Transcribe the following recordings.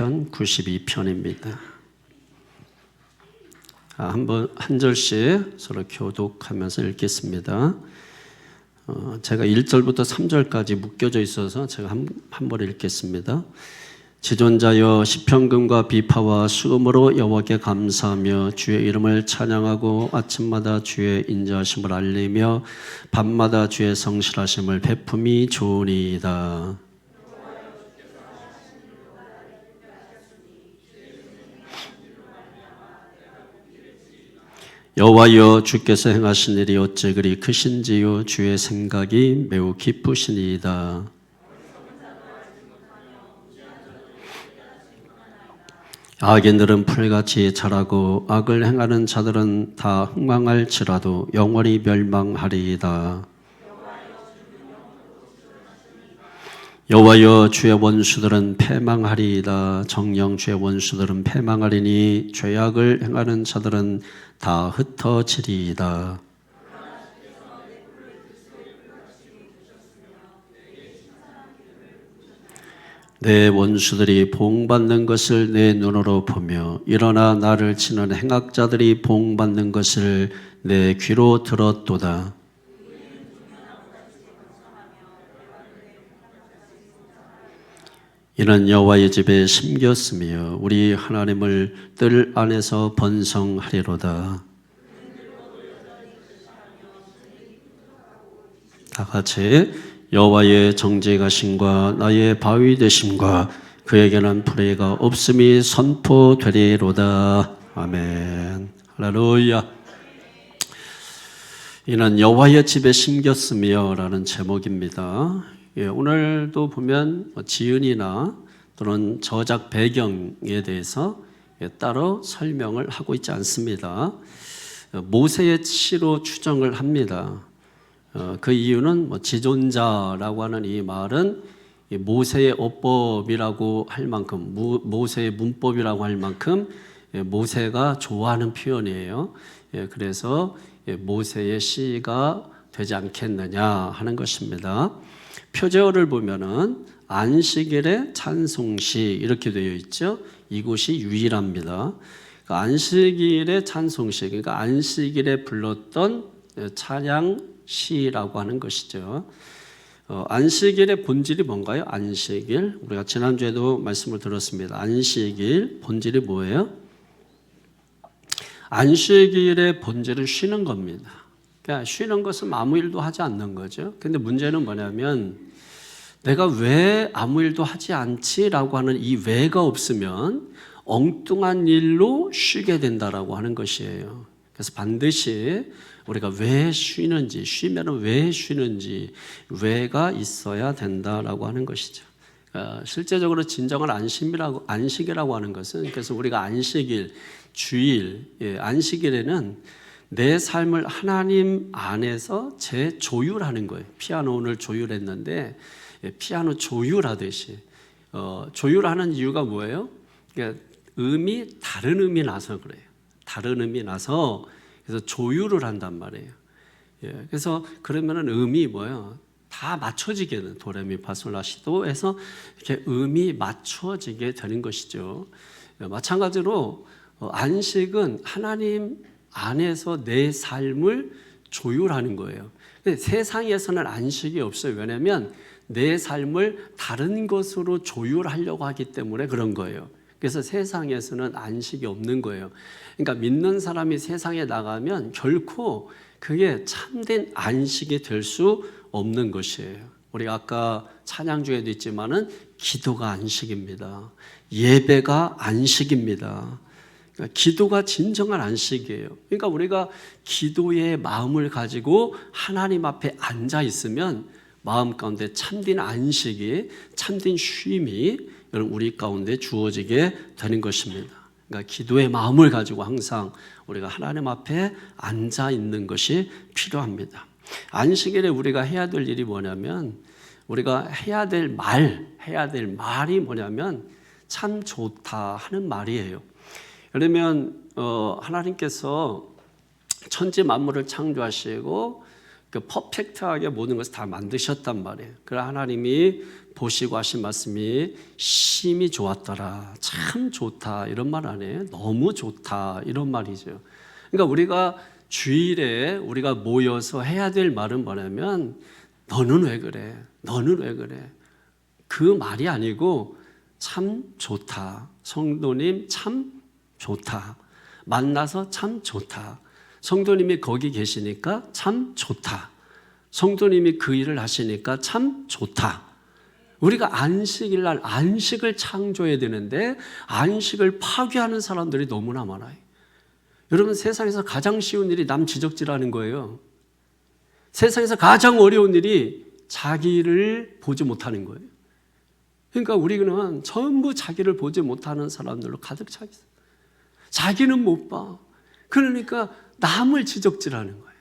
시편 92편입니다. 한 절씩 서로 교독하면서 읽겠습니다. 제가 1절부터 3절까지 묶여져 있어서 제가 한 번에 읽겠습니다. 지존자여 시편금과 비파와 수금으로 여호와께 감사하며 주의 이름을 찬양하고 아침마다 주의 인자하심을 알리며 밤마다 주의 성실하심을 베품이 좋으니이다. 여호와여 주께서 행하신 일이 어찌 그리 크신지요 주의 생각이 매우 깊으시니이다. 악인들은 풀같이 자라고 악을 행하는 자들은 다 흥망할지라도 영원히 멸망하리이다. 여호와여 주의 원수들은 패망하리이다. 정녕 주의 원수들은 패망하리니 죄악을 행하는 자들은 다 흩어지리이다. 내 원수들이 보응받는 것을 내 눈으로 보며 일어나 나를 치는 행악자들이 보응받는 것을 내 귀로 들었도다. 이는 여호와의 집에 심겼으며 우리 하나님을 뜰 안에서 번성하리로다. 다 같이 여호와의 정직하심과 나의 바위 되심과 그에게는 불의가 없음이 선포되리로다. 아멘. 할렐루야. 이는 여호와의 집에 심겼으며 라는 제목입니다. 오늘도 보면 지은이나 또는 저작 배경에 대해서 따로 설명을 하고 있지 않습니다. 모세의 시로 추정을 합니다. 그 이유는 지존자라고 하는 이 말은 모세의 어법이라고 할 만큼, 모세의 문법이라고 할 만큼 모세가 좋아하는 표현이에요. 그래서 모세의 시가 되지 않겠느냐 하는 것입니다. 표제어를 보면은 안식일의 찬송시 이렇게 되어 있죠. 이곳이 유일합니다. 안식일의 찬송시, 그러니까 안식일에 불렀던 찬양시라고 하는 것이죠. 안식일의 본질이 뭔가요? 안식일, 우리가 지난주에도 말씀을 들었습니다. 안식일 본질이 뭐예요? 안식일의 본질은 쉬는 겁니다. 그러니까 쉬는 것은 아무 일도 하지 않는 거죠. 근데 문제는 뭐냐면 내가 왜 아무 일도 하지 않지라고 하는 이 왜가 없으면 엉뚱한 일로 쉬게 된다라고 하는 것이에요. 그래서 반드시 우리가 왜 쉬는지, 쉬면은 왜 쉬는지 왜가 있어야 된다라고 하는 것이죠. 실제적으로 진정한 안식이라고 하는 것은, 그래서 우리가 안식일, 주일, 안식일에는 내 삶을 하나님 안에서 재조율하는 거예요. 피아노 오늘 조율했는데 피아노 조율하듯이 조율하는 이유가 뭐예요? 그러니까 다른 음이 나서 그래요. 다른 음이 나서 그래서 조율을 한단 말이에요. 그래서 그러면은 음이 뭐예요? 다 맞춰지게 되는 도레미파솔라시도 해서 이렇게 음이 맞춰지게 되는 것이죠. 마찬가지로 안식은 하나님 안에서 내 삶을 조율하는 거예요. 세상에서는 안식이 없어요. 왜냐하면 내 삶을 다른 것으로 조율하려고 하기 때문에 그런 거예요. 그래서 세상에서는 안식이 없는 거예요. 그러니까 믿는 사람이 세상에 나가면 결코 그게 참된 안식이 될 수 없는 것이에요. 우리가 아까 찬양 중에도 있지만은 기도가 안식입니다. 예배가 안식입니다. 그러니까 기도가 진정한 안식이에요. 그러니까 우리가 기도의 마음을 가지고 하나님 앞에 앉아 있으면 마음 가운데 참된 안식이, 참된 쉼이 우리 가운데 주어지게 되는 것입니다. 그러니까 기도의 마음을 가지고 항상 우리가 하나님 앞에 앉아 있는 것이 필요합니다. 안식일에 우리가 해야 될 일이 뭐냐면, 우리가 해야 될 말이 뭐냐면 참 좋다 하는 말이에요. 그러면 하나님께서 천지 만물을 창조하시고 그 퍼펙트하게 모든 것을 다 만드셨단 말이에요. 그래서 하나님이 보시고 하신 말씀이 심히 좋았더라, 참 좋다, 이런 말 아니에요? 너무 좋다, 이런 말이죠. 그러니까 우리가 주일에 우리가 모여서 해야 될 말은 뭐냐면 너는 왜 그래? 너는 왜 그래? 그 말이 아니고 참 좋다. 성도님 참 좋다. 만나서 참 좋다. 성도님이 거기 계시니까 참 좋다. 성도님이 그 일을 하시니까 참 좋다. 우리가 안식일 날 안식을 창조해야 되는데 안식을 파괴하는 사람들이 너무나 많아요. 여러분, 세상에서 가장 쉬운 일이 남 지적질하는 거예요. 세상에서 가장 어려운 일이 자기를 보지 못하는 거예요. 그러니까 우리는 전부 자기를 보지 못하는 사람들로 가득 차 있어요. 자기는 못 봐. 그러니까 남을 지적질하는 거예요.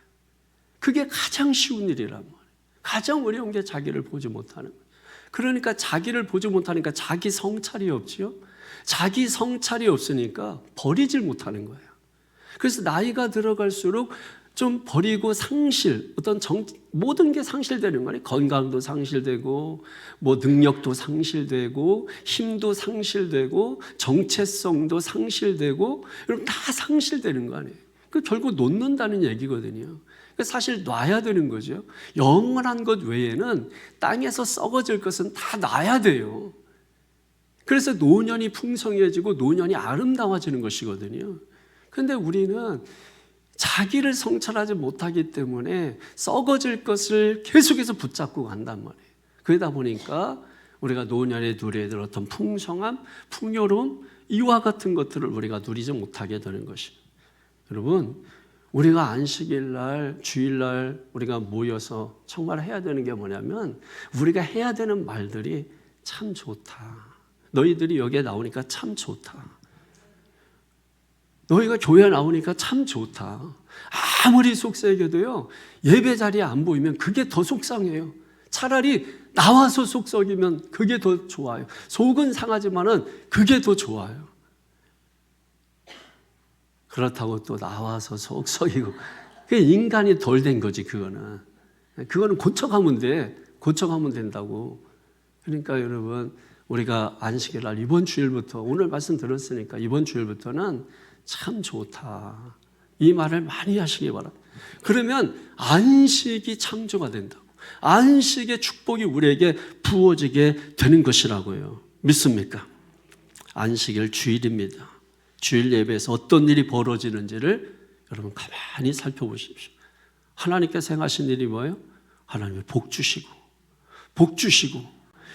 그게 가장 쉬운 일이란 말이에요. 가장 어려운 게 자기를 보지 못하는 거예요. 그러니까 자기를 보지 못하니까 자기 성찰이 없지요. 자기 성찰이 없으니까 버리질 못하는 거예요. 그래서 나이가 들어갈수록 좀 버리고 상실, 모든 게 상실되는 거예요. 건강도 상실되고, 뭐 능력도 상실되고, 힘도 상실되고, 정체성도 상실되고, 여러분 다 상실되는 거 아니에요. 그 결국 놓는다는 얘기거든요. 사실 놔야 되는 거죠. 영원한 것 외에는 땅에서 썩어질 것은 다 놔야 돼요. 그래서 노년이 풍성해지고 노년이 아름다워지는 것이거든요. 그런데 우리는 자기를 성찰하지 못하기 때문에 썩어질 것을 계속해서 붙잡고 간단 말이에요. 그러다 보니까 우리가 노년에 누려야 될 어떤 풍성함, 풍요로움, 이와 같은 것들을 우리가 누리지 못하게 되는 것입니다. 여러분, 우리가 안식일 날, 주일 날 우리가 모여서 정말 해야 되는 게 뭐냐면 우리가 해야 되는 말들이 참 좋다. 너희들이 여기에 나오니까 참 좋다. 너희가 교회에 나오니까 참 좋다. 아무리 속썩여도요, 예배 자리에 안 보이면 그게 더 속상해요. 차라리 나와서 속썩이면 그게 더 좋아요. 속은 상하지만은 그게 더 좋아요. 그렇다고 또 나와서 속썩이고, 그게 인간이 덜 된 거지, 그거는. 그거는 고쳐가면 돼. 고쳐가면 된다고. 그러니까 여러분, 우리가 안식일 날 이번 주일부터, 오늘 말씀 들었으니까 이번 주일부터는 참 좋다. 이 말을 많이 하시기 바랍니다. 그러면 안식이 창조가 된다고. 안식의 축복이 우리에게 부어지게 되는 것이라고요. 믿습니까? 안식일 주일입니다. 주일 예배에서 어떤 일이 벌어지는지를 여러분 가만히 살펴보십시오. 하나님께서 행하신 일이 뭐예요? 하나님이 복 주시고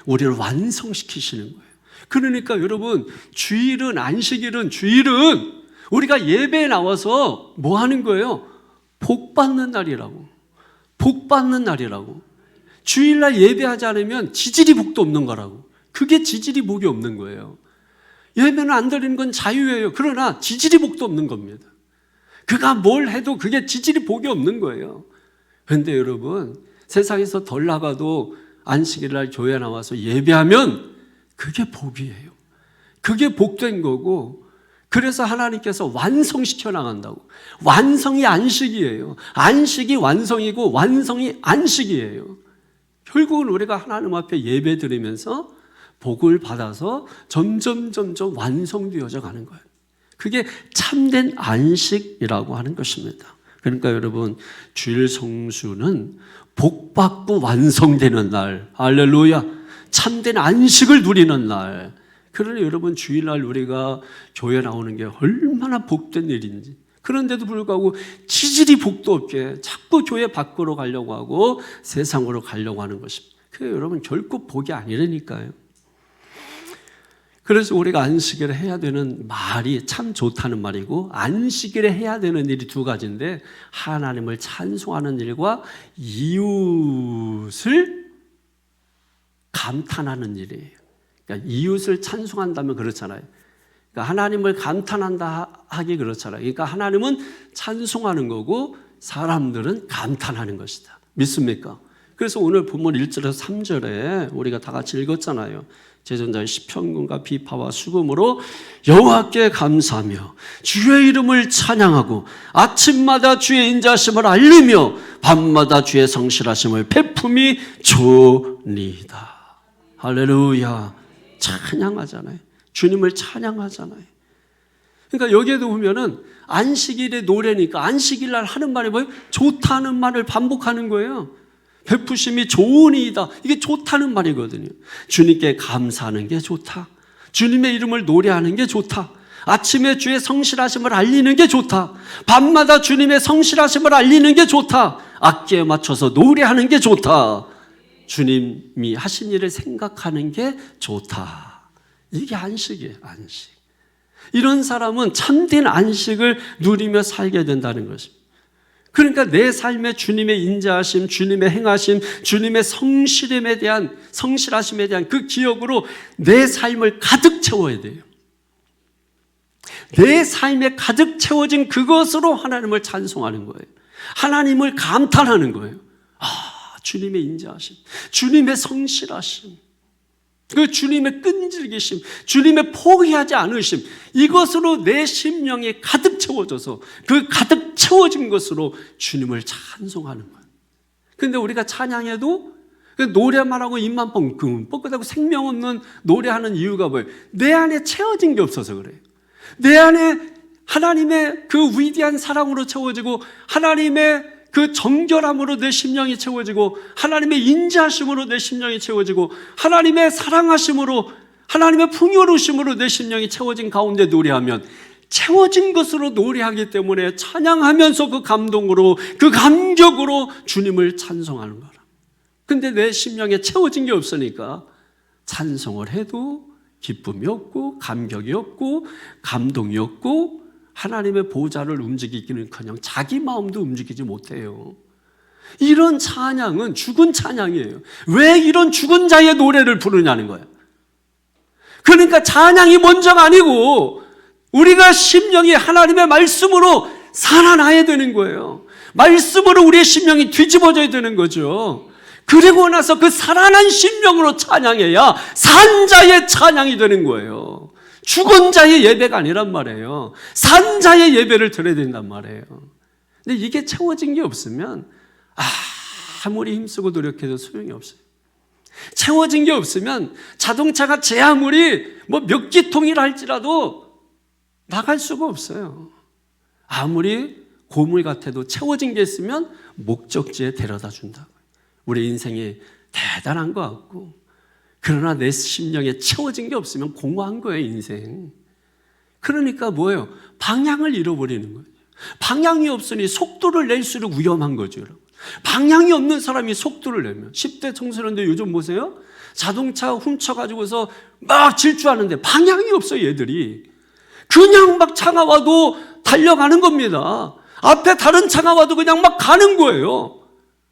우리를 완성시키시는 거예요. 그러니까 여러분, 주일은, 안식일은, 주일은 우리가 예배에 나와서 뭐 하는 거예요? 복 받는 날이라고. 복 받는 날이라고. 주일날 예배하지 않으면 지질이 복도 없는 거라고. 그게 지질이 복이 없는 거예요. 예배는 안 드리는 건 자유예요. 그러나 지질이 복도 없는 겁니다. 그가 뭘 해도 그게 지질이 복이 없는 거예요. 그런데 여러분, 세상에서 덜 나가도 안식일 날 교회에 나와서 예배하면 그게 복이에요. 그게 복된 거고, 그래서 하나님께서 완성시켜 나간다고. 완성이 안식이에요. 안식이 완성이고 완성이 안식이에요. 결국은 우리가 하나님 앞에 예배 드리면서 복을 받아서 점점 완성되어져 가는 거예요. 그게 참된 안식이라고 하는 것입니다. 그러니까 여러분, 주일 성수는 복받고 완성되는 날, 할렐루야, 참된 안식을 누리는 날. 그러니 여러분, 주일날 우리가 교회 나오는 게 얼마나 복된 일인지. 그런데도 불구하고 지질이 복도 없게 자꾸 교회 밖으로 가려고 하고 세상으로 가려고 하는 것입니다. 그게 여러분 결코 복이 아니라니까요. 그래서 우리가 안식일에 해야 되는 말이 참 좋다는 말이고, 안식일에 해야 되는 일이 두 가지인데, 하나님을 찬송하는 일과 이웃을 감탄하는 일이에요. 그러니까 이웃을 찬송한다면 그렇잖아요. 그러니까 하나님을 감탄한다 하기 그렇잖아요. 그러니까 하나님은 찬송하는 거고 사람들은 감탄하는 것이다. 믿습니까? 그래서 오늘 본문 1절에서 3절에 우리가 다 같이 읽었잖아요. 제전자의 시편군과 비파와 수금으로 여호와께 감사하며 주의 이름을 찬양하고 아침마다 주의 인자하심을 알리며 밤마다 주의 성실하심을 베품이 좋으니이다. 할렐루야. 찬양하잖아요. 주님을 찬양하잖아요. 그러니까 여기에도 보면은 안식일의 노래니까 안식일 날 하는 말이 뭐예요? 좋다는 말을 반복하는 거예요. 베푸심이 좋으니이다. 이게 좋다는 말이거든요. 주님께 감사하는 게 좋다. 주님의 이름을 노래하는 게 좋다. 아침에 주의 성실하심을 알리는 게 좋다. 밤마다 주님의 성실하심을 알리는 게 좋다. 악기에 맞춰서 노래하는 게 좋다. 주님이 하신 일을 생각하는 게 좋다. 이게 안식이에요. 안식. 이런 사람은 참된 안식을 누리며 살게 된다는 것입니다. 그러니까 내 삶에 주님의 인자하심, 주님의 행하심, 주님의 성실함에 대한, 성실하심에 대한 그 기억으로 내 삶을 가득 채워야 돼요. 내 삶에 가득 채워진 그것으로 하나님을 찬송하는 거예요. 하나님을 감탄하는 거예요. 주님의 인자하심, 주님의 성실하심, 그 주님의 끈질기심, 주님의 포기하지 않으심, 이것으로 내 심령이 가득 채워져서 그 가득 채워진 것으로 주님을 찬송하는 거예요. 그런데 우리가 찬양해도 노래만 하고 입만 뻥긋하고 생명 없는 노래하는 이유가 뭐예요? 내 안에 채워진 게 없어서 그래요. 내 안에 하나님의 그 위대한 사랑으로 채워지고 하나님의 그 정결함으로 내 심령이 채워지고 하나님의 인자하심으로 내 심령이 채워지고 하나님의 사랑하심으로 하나님의 풍요로우심으로 내 심령이 채워진 가운데 노래하면 채워진 것으로 노래하기 때문에 찬양하면서 그 감동으로 그 감격으로 주님을 찬송하는 거라. 근데 내 심령에 채워진 게 없으니까 찬송을 해도 기쁨이 없고 감격이 없고 감동이 없고 하나님의 보좌를 움직이기는커녕 자기 마음도 움직이지 못해요. 이런 찬양은 죽은 찬양이에요. 왜 이런 죽은 자의 노래를 부르냐는 거예요. 그러니까 찬양이 먼저가 아니고 우리가 심령이 하나님의 말씀으로 살아나야 되는 거예요. 말씀으로 우리의 심령이 뒤집어져야 되는 거죠. 그리고 나서 그 살아난 심령으로 찬양해야 산 자의 찬양이 되는 거예요. 죽은 자의 예배가 아니란 말이에요. 산 자의 예배를 드려야 된단 말이에요. 근데 이게 채워진 게 없으면 아무리 힘쓰고 노력해도 소용이 없어요. 채워진 게 없으면 자동차가 제 아무리 몇 기통이라 할지라도 나갈 수가 없어요. 아무리 고물 같아도 채워진 게 있으면 목적지에 데려다 준다고요. 우리 인생이 대단한 것 같고 그러나 내 심령에 채워진 게 없으면 공허한 거예요, 인생. 그러니까 뭐예요? 방향을 잃어버리는 거예요. 방향이 없으니 속도를 낼수록 위험한 거죠, 여러분. 방향이 없는 사람이 속도를 내면 10대 청소년들 요즘 보세요. 자동차 훔쳐가지고서 막 질주하는데 방향이 없어요, 얘들이. 그냥 막 차가 와도 달려가는 겁니다. 앞에 다른 차가 와도 그냥 막 가는 거예요.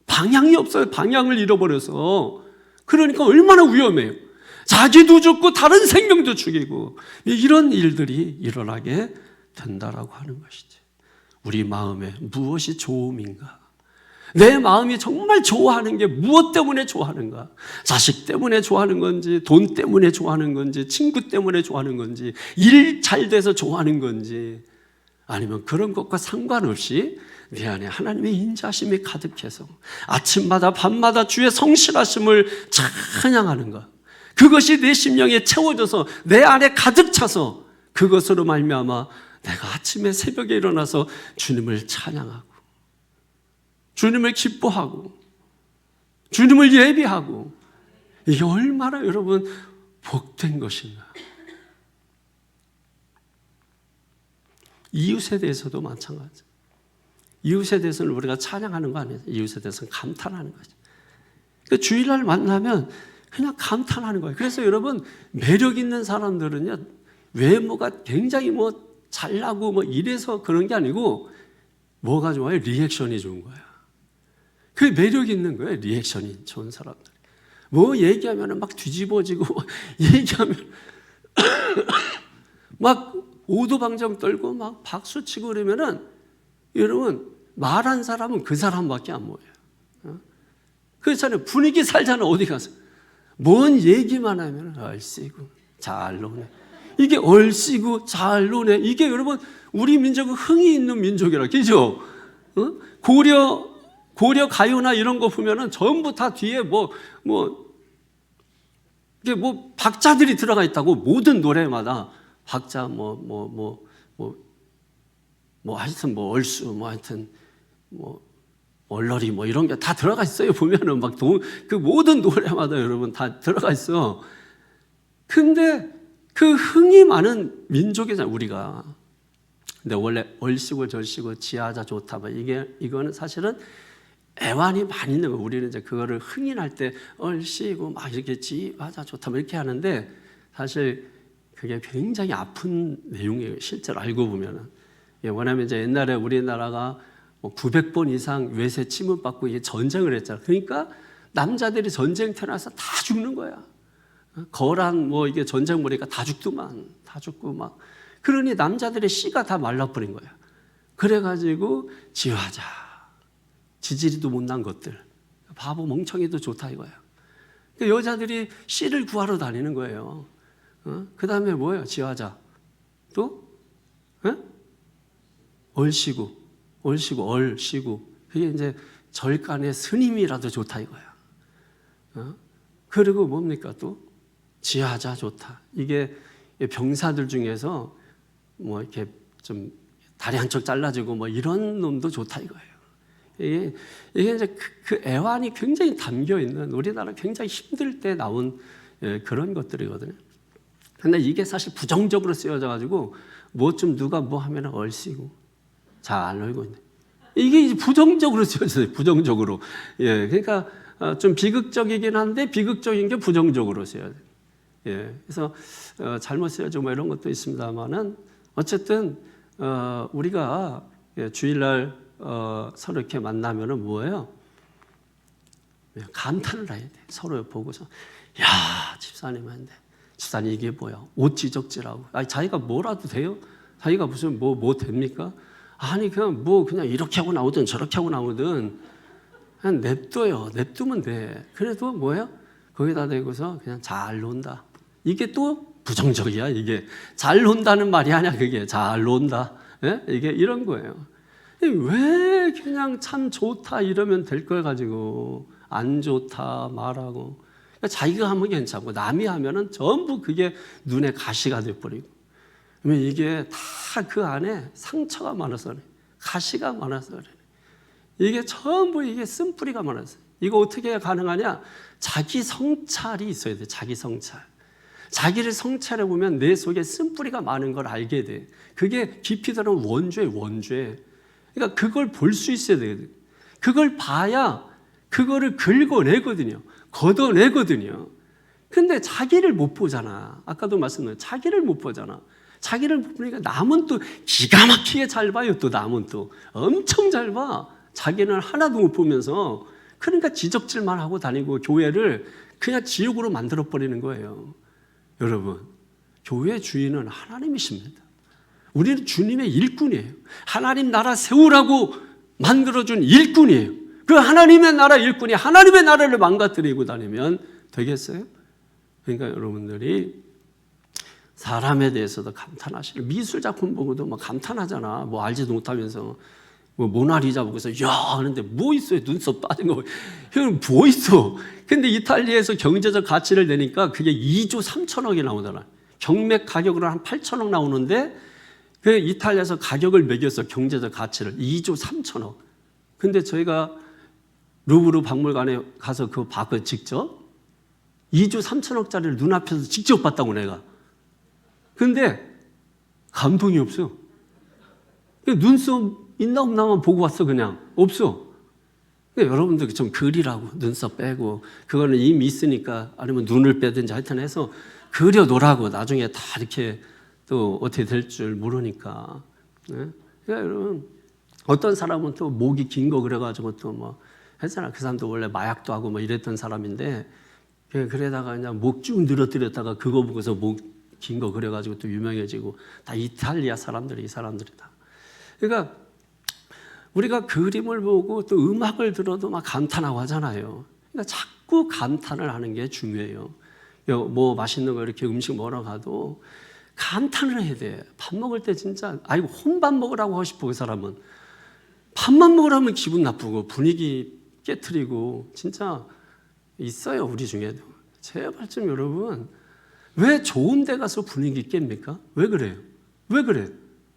방향이 없어요. 방향을 잃어버려서. 그러니까 얼마나 위험해요. 자기도 죽고 다른 생명도 죽이고 이런 일들이 일어나게 된다라고 하는 것이죠. 우리 마음에 무엇이 좋음인가? 내 마음이 정말 좋아하는 게 무엇 때문에 좋아하는가? 자식 때문에 좋아하는 건지, 돈 때문에 좋아하는 건지, 친구 때문에 좋아하는 건지, 일 잘 돼서 좋아하는 건지, 아니면 그런 것과 상관없이 내 안에 하나님의 인자심이 가득해서 아침마다 밤마다 주의 성실하심을 찬양하는 것, 그것이 내 심령에 채워져서 내 안에 가득 차서 그것으로 말미암아 내가 아침에 새벽에 일어나서 주님을 찬양하고 주님을 기뻐하고 주님을 예비하고, 이게 얼마나 여러분 복된 것인가. 이웃에 대해서도 마찬가지. 이웃에 대해서는 우리가 찬양하는 거 아니에요. 이웃에 대해서는 감탄하는 거죠. 그러니까 주일날 만나면 그냥 감탄하는 거예요. 그래서 여러분, 매력 있는 사람들은요, 외모가 굉장히 잘나고 이래서 그런 게 아니고 뭐가 좋아요? 리액션이 좋은 거야. 그게 매력 있는 거예요. 리액션이 좋은 사람들. 뭐 얘기하면 막 뒤집어지고 얘기하면 막 오도방정 떨고 막 박수치고 그러면은 여러분, 말한 사람은 그 사람밖에 안 보여요. 그렇잖아요. 분위기 살잖아, 어디 가서. 뭔 얘기만 하면 얼씨구 잘 노네. 이게 얼씨구 잘 노네. 이게 여러분 우리 민족은 흥이 있는 민족이라, 그죠? 고려 가요나 이런 거 보면은 전부 다 뒤에 이게 박자들이 들어가 있다고. 모든 노래마다 박자 하여튼 얼쑤 하여튼 얼러리 이런 게 다 들어가 있어요. 보면은 그 모든 노래마다 여러분 다 들어가 있어. 근데 그 흥이 많은 민족이잖아요, 우리가. 근데 원래 얼씨구 절씨구 지하자 좋다 이거는 사실은 애환이 많이 있는 거예요. 우리는 이제 그거를 흥인할 때 얼씨구 막 이렇게 지하자 좋다 이렇게 하는데, 사실 그게 굉장히 아픈 내용이에요. 실제로 알고 보면은. 왜냐하면 이제 옛날에 우리나라가 900번 이상 외세 침입받고 이게 전쟁을 했잖아. 그러니까 남자들이 전쟁터 나서 다 죽는 거야. 거란 이게 전쟁 벌이니까 다 죽고 막. 그러니 남자들의 씨가 다 말라버린 거야. 그래가지고 지화자, 지지리도 못난 것들, 바보 멍청이도 좋다 이거야. 그러니까 여자들이 씨를 구하러 다니는 거예요. 그 다음에 뭐예요? 지화자. 또? 얼씨구. 그게 이제 절간의 스님이라도 좋다 이거야. 그리고 뭡니까 또? 지하자 좋다. 이게 병사들 중에서 이렇게 좀 다리 한쪽 잘라지고 이런 놈도 좋다 이거예요. 이게 이제 그 애환이 굉장히 담겨 있는, 우리나라 굉장히 힘들 때 나온 그런 것들이거든요. 근데 이게 사실 부정적으로 쓰여져 가지고 누가 하면 얼씨구 잘 놀고 있네. 이게 이제 부정적으로 쓰여져요. 부정적으로. 그러니까 좀 비극적이긴 한데 비극적인 게 부정적으로 쓰여져요. 그래서 잘못 쓰여지고 이런 것도 있습니다만은 어쨌든 우리가 주일날 서로 이렇게 만나면은 뭐예요? 감탄을 해야 돼. 서로 보고서 야 집사님한테 집사님 이게 뭐야? 옷 지적질하고. 자기가 뭐라도 돼요? 자기가 무슨 뭐 됩니까? 아니 그냥 그냥 이렇게 하고 나오든 저렇게 하고 나오든 그냥 냅두면 돼. 그래도 뭐예요? 거기다 대고서 그냥 잘 논다. 이게 또 부정적이야. 이게 잘 논다는 말이 아니야. 그게 잘 논다. 이게 이런 거예요. 왜 그냥 참 좋다 이러면 될 걸 가지고 안 좋다 말하고. 그러니까 자기가 하면 괜찮고 남이 하면은 전부 그게 눈에 가시가 돼버리고. 그러면 이게 다 그 안에 상처가 많아서 그래. 가시가 많아서 그래. 이게 전부 이게 쓴뿌리가 많아서. 이거 어떻게 가능하냐? 자기 성찰이 있어야 돼. 자기 성찰. 자기를 성찰해 보면 내 속에 쓴뿌리가 많은 걸 알게 돼. 그게 깊이 들어간 원죄. 그러니까 그걸 볼 수 있어야 돼. 그걸 봐야 그거를 긁어내거든요. 걷어내거든요. 근데 자기를 못 보잖아. 아까도 말씀드렸죠. 자기를 못 보잖아. 자기를 못 보니까 남은 또 기가 막히게 잘 봐요. 또 남은 또 엄청 잘 봐. 자기는 하나도 못 보면서. 그러니까 지적질만 하고 다니고 교회를 그냥 지옥으로 만들어버리는 거예요. 여러분, 교회 주인은 하나님이십니다. 우리는 주님의 일꾼이에요. 하나님 나라 세우라고 만들어준 일꾼이에요. 그 하나님의 나라 일꾼이 하나님의 나라를 망가뜨리고 다니면 되겠어요? 그러니까 여러분들이 사람에 대해서도 감탄하시는, 미술 작품 보고도 막 감탄하잖아. 알지도 못하면서. 모나리자 보고서 야 하는데 뭐 있어요? 눈썹 빠진 거. 형 뭐 있어? 근데 이탈리아에서 경제적 가치를 내니까 그게 2조 3천억이 나오잖아. 경매 가격으로 한 8천억 나오는데 그 이탈리아에서 가격을 매겼어. 경제적 가치를 2조 3천억. 근데 저희가 루브르 박물관에 가서 그거 봤거든요. 직접 2조 3천억짜리를 눈앞에서 직접 봤다고 내가. 근데 감동이 없어. 눈썹 있나 없나만 보고 왔어. 그냥 없어. 여러분들 좀 그리라고. 눈썹 빼고 그거는 이미 있으니까, 아니면 눈을 빼든지 하여튼 해서 그려놓으라고. 나중에 다 이렇게 또 어떻게 될 줄 모르니까. 그러니까 여러분, 어떤 사람은 또 목이 긴 거 그래가지고 또 했잖아. 그 사람도 원래 마약도 하고 이랬던 사람인데, 그러다가 그냥 목 쭉 늘어뜨렸다가 그거 보고서 목 긴 거 그래가지고 또 유명해지고. 다 이탈리아 사람들이, 이 사람들이다. 그러니까 우리가 그림을 보고 또 음악을 들어도 막 감탄하고 하잖아요. 그러니까 자꾸 감탄을 하는 게 중요해요. 뭐 맛있는 거 이렇게 음식 먹으러 가도 감탄을 해야 돼. 밥 먹을 때 진짜 아이고 혼밥 먹으라고 하고 싶어. 그 사람은 밥만 먹으라면 기분 나쁘고 분위기 깨트리고 진짜 있어요. 우리 중에도. 제발 좀 여러분, 왜 좋은 데 가서 분위기 깹니까? 왜 그래요? 왜 그래?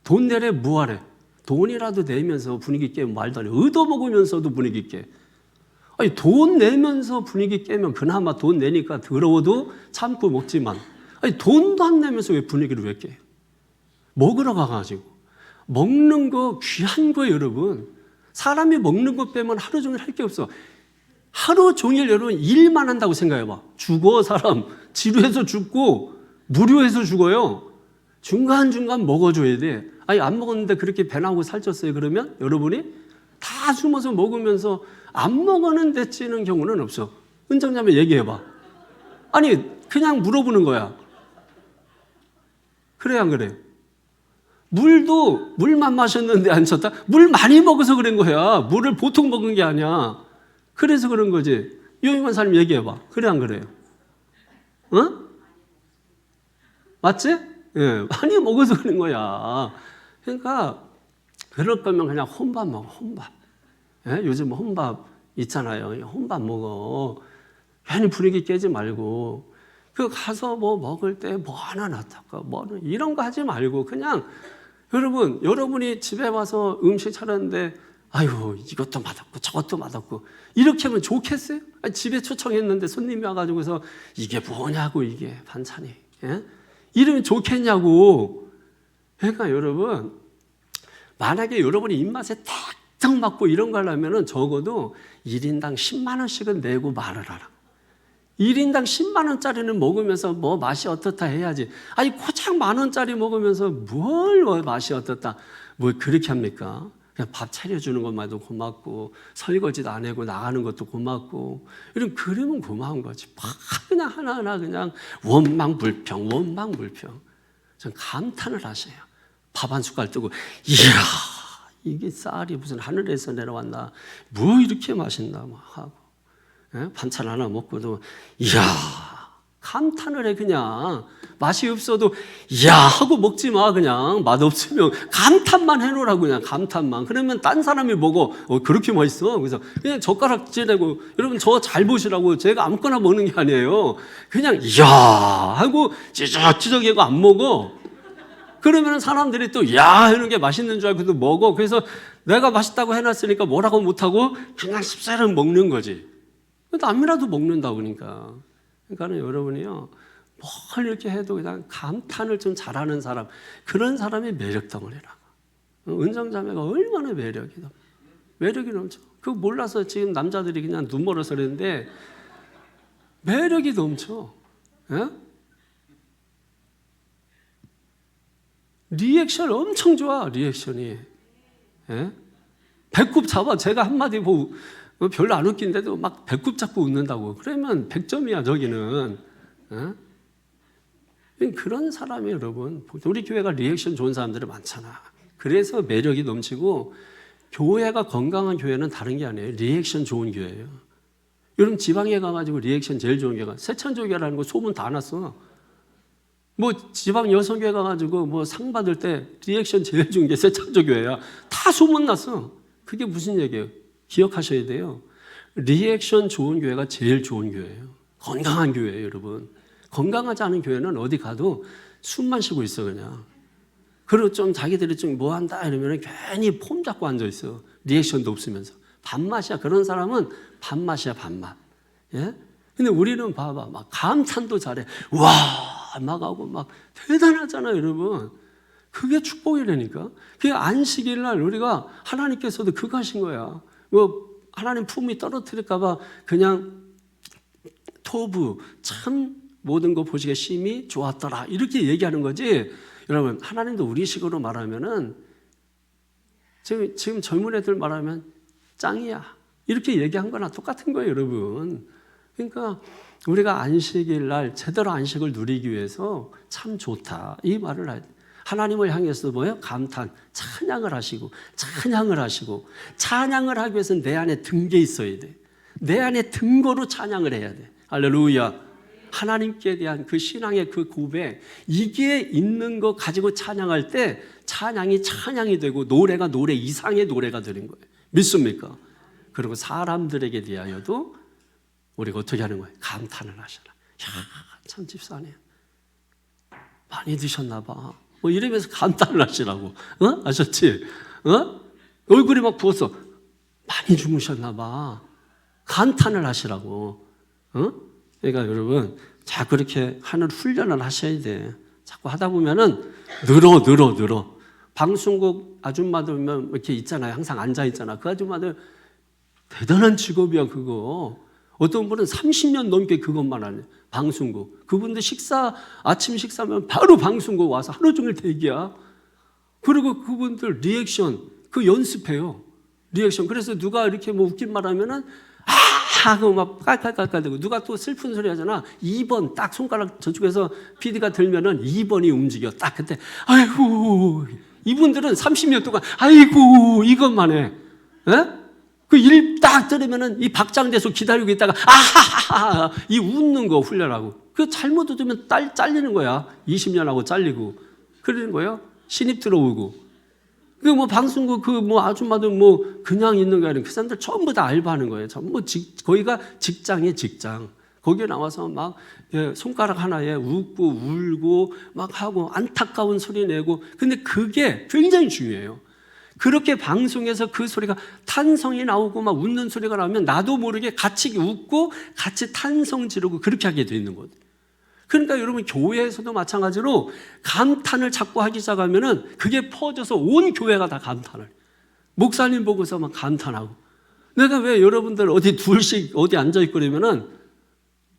돈 내래 뭐하래? 돈이라도 내면서 분위기 깨면 말도 안 해. 얻어먹으면서도 분위기 깨. 아니 돈 내면서 분위기 깨면 그나마 돈 내니까 더러워도 참고 먹지만, 아니 돈도 안 내면서 왜 분위기를 왜 깨? 먹으러 가가지고 먹는 거 귀한 거예요, 여러분. 사람이 먹는 거 빼면 하루 종일 할 게 없어. 하루 종일 여러분 일만 한다고 생각해봐. 죽어 사람. 지루해서 죽고 무료해서 죽어요. 중간중간 먹어줘야 돼. 아니 안 먹었는데 그렇게 배 나오고 살쪘어요. 그러면 여러분이 다 숨어서 먹으면서 안 먹었는데 찌는 경우는 없어. 은정자매 얘기해봐. 아니 그냥 물어보는 거야. 그래 안 그래? 물도 물만 마셨는데 안 쳤다? 물 많이 먹어서 그런 거야. 물을 보통 먹은 게 아니야. 그래서 그런 거지. 요임한 사람 얘기해봐. 그래 안 그래요? 어? 맞지? 예, 많이 먹어서 그런 거야. 그러니까 그럴 거면 그냥 혼밥 먹어. 혼밥. 예? 요즘 혼밥 있잖아요. 혼밥 먹어. 괜히 분위기 깨지 말고 그 가서 뭐 먹을 때 뭐 하나 놨다가 뭐 이런 거 하지 말고 그냥 여러분이 집에 와서 음식 차렸는데 아유 이것도 맛없고 저것도 맛없고 이렇게 하면 좋겠어요? 아니, 집에 초청했는데 손님이 와가지고서 이게 뭐냐고 이게 반찬이 예? 이러면 좋겠냐고. 그러니까 여러분 만약에 여러분이 입맛에 딱 맞고 이런 거 하려면 적어도 1인당 10만 원씩은 내고 말을 하라. 1인당 10만 원짜리는 먹으면서 뭐 맛이 어떻다 해야지. 아니 고작 만 원짜리 먹으면서 뭘 맛이 어떻다 뭘 그렇게 합니까? 그냥 밥 차려주는 것만도 고맙고 설거지도 안 하고 나가는 것도 고맙고 그러면 고마운 거지. 그냥 하나하나 그냥 원망불평. 전 감탄을 하세요. 밥 한 숟갈 뜨고 이야 이게 쌀이 무슨 하늘에서 내려왔나 뭐 이렇게 맛있나 뭐 하고 예? 반찬 하나 먹고도 이야 감탄을 해. 그냥 맛이 없어도 이야 하고 먹지 마. 그냥 맛없으면 감탄만 해놓으라고. 그냥 감탄만. 그러면 딴 사람이 먹어 그렇게 맛있어. 그래서 그냥 젓가락질하고 여러분 저 잘 보시라고. 제가 아무거나 먹는 게 아니에요. 그냥 이야 하고 찌적찌적하고 안 먹어. 그러면 사람들이 또 야 하는 게 맛있는 줄 알고 먹어. 그래서 내가 맛있다고 해놨으니까 뭐라고 못하고 그냥 씁쓸하게 먹는 거지. 남이라도 먹는다고. 그러니까 여러분이요 뭘 이렇게 해도 그냥 감탄을 좀 잘하는 사람, 그런 사람이 매력덩어리라고. 은정자매가 얼마나 매력이 넘쳐. 그거 몰라서 지금 남자들이 그냥 눈 멀어서 그러는데 매력이 넘쳐. 예? 리액션 엄청 좋아. 리액션이. 예? 배꼽 잡아. 제가 한마디 보고 별로 안 웃긴데도 막 배꼽 잡고 웃는다고. 그러면 100점이야 저기는. 예? 그런 사람이 여러분. 우리 교회가 리액션 좋은 사람들이 많잖아. 그래서 매력이 넘치고 교회가 건강한 교회는 다른 게 아니에요. 리액션 좋은 교회예요. 여러분 지방에 가가지고 리액션 제일 좋은 교회가 새천조교회라는 거 소문 다 났어. 뭐 지방 여성교회 가가지고 뭐 상 받을 때 리액션 제일 좋은 게 새천조교회야. 다 소문 났어. 그게 무슨 얘기예요? 기억하셔야 돼요. 리액션 좋은 교회가 제일 좋은 교회예요. 건강한 교회예요, 여러분. 건강하지 않은 교회는 어디 가도 숨만 쉬고 있어 그냥. 그리고 좀 자기들이 좀 뭐 한다 이러면 괜히 폼 잡고 앉아 있어. 리액션도 없으면서. 밥맛이야. 그런 사람은 밥맛이야, 밥맛. 예? 근데 우리는 봐봐. 막 감탄도 잘해. 와! 막 하고 막 대단하잖아요, 여러분. 그게 축복이라니까. 그게 안식일 날 우리가 하나님께서도 그거 하신 거야. 뭐 하나님 품이 떨어뜨릴까봐 그냥 토부 참 모든 거 보시기에 심히 좋았더라 이렇게 얘기하는 거지. 여러분 하나님도 우리식으로 말하면은 지금 젊은 애들 말하면 짱이야 이렇게 얘기한 거나 똑같은 거예요, 여러분. 그러니까 우리가 안식일 날 제대로 안식을 누리기 위해서 참 좋다 이 말을 해야 돼. 하나님을 향해서 뭐예요? 감탄, 찬양을 하시고 찬양을 하기 위해서는 내 안에 든 게 있어야 돼. 내 안에 등거로 찬양을 해야 돼. 할렐루야. 하나님께 대한 그 신앙의 그 고백, 이게 있는 거 가지고 찬양할 때 찬양이 찬양이 되고 노래가 노래 이상의 노래가 되는 거예요. 믿습니까? 그리고 사람들에게 대하여도 우리가 어떻게 하는 거예요? 감탄을 하셔라. 야, 참 집사님 많이 드셨나 봐. 뭐 이러면서 감탄을 하시라고. 아셨지? 얼굴이 막 부었어. 많이 주무셨나 봐. 감탄을 하시라고. 그러니까 여러분 자꾸 이렇게 하는 훈련을 하셔야 돼. 자꾸 하다 보면은 늘어. 방송국 아줌마들 보면 이렇게 있잖아요. 항상 앉아 있잖아. 그 아줌마들 대단한 직업이야 그거. 어떤 분은 30년 넘게 그것만 하네. 방송국. 그분들 아침 식사하면 바로 방송국 와서 하루 종일 대기야. 그리고 그분들 리액션 그 연습해요. 리액션. 그래서 누가 이렇게 뭐 웃긴 말 하면은 하고 막 깔깔깔깔대고, 누가 또 슬픈 소리 하잖아. 2번 딱 손가락 저쪽에서 PD가 들면은 2번이 움직여. 딱 그때 아이고, 이분들은 30년 동안 아이고 이것만 해. 그 일 딱 들으면은 이 박장대소 기다리고 있다가 아하하하 이 웃는 거 훈련하고. 그 잘못 웃으면 잘리는 거야. 20년 하고 잘리고 그러는 거예요. 신입 들어오고. 그 뭐 방송국 그 뭐 아줌마들 뭐 그냥 있는 게 아니라 그 사람들 전부 다 알바하는 거예요. 전부 거기가 직장이에요, 직장. 거기에 나와서 막 손가락 하나에 웃고 울고 막 하고 안타까운 소리 내고. 근데 그게 굉장히 중요해요. 그렇게 방송에서 그 소리가 탄성이 나오고 막 웃는 소리가 나오면 나도 모르게 같이 웃고 같이 탄성 지르고 그렇게 하게 돼 있는 거예요. 그러니까 여러분 교회에서도 마찬가지로 감탄을 자꾸 하기 시작하면은 그게 퍼져서 온 교회가 다 감탄을. 목사님 보고서 막 감탄하고. 내가 왜 여러분들 어디 둘씩 어디 앉아있고 그러면은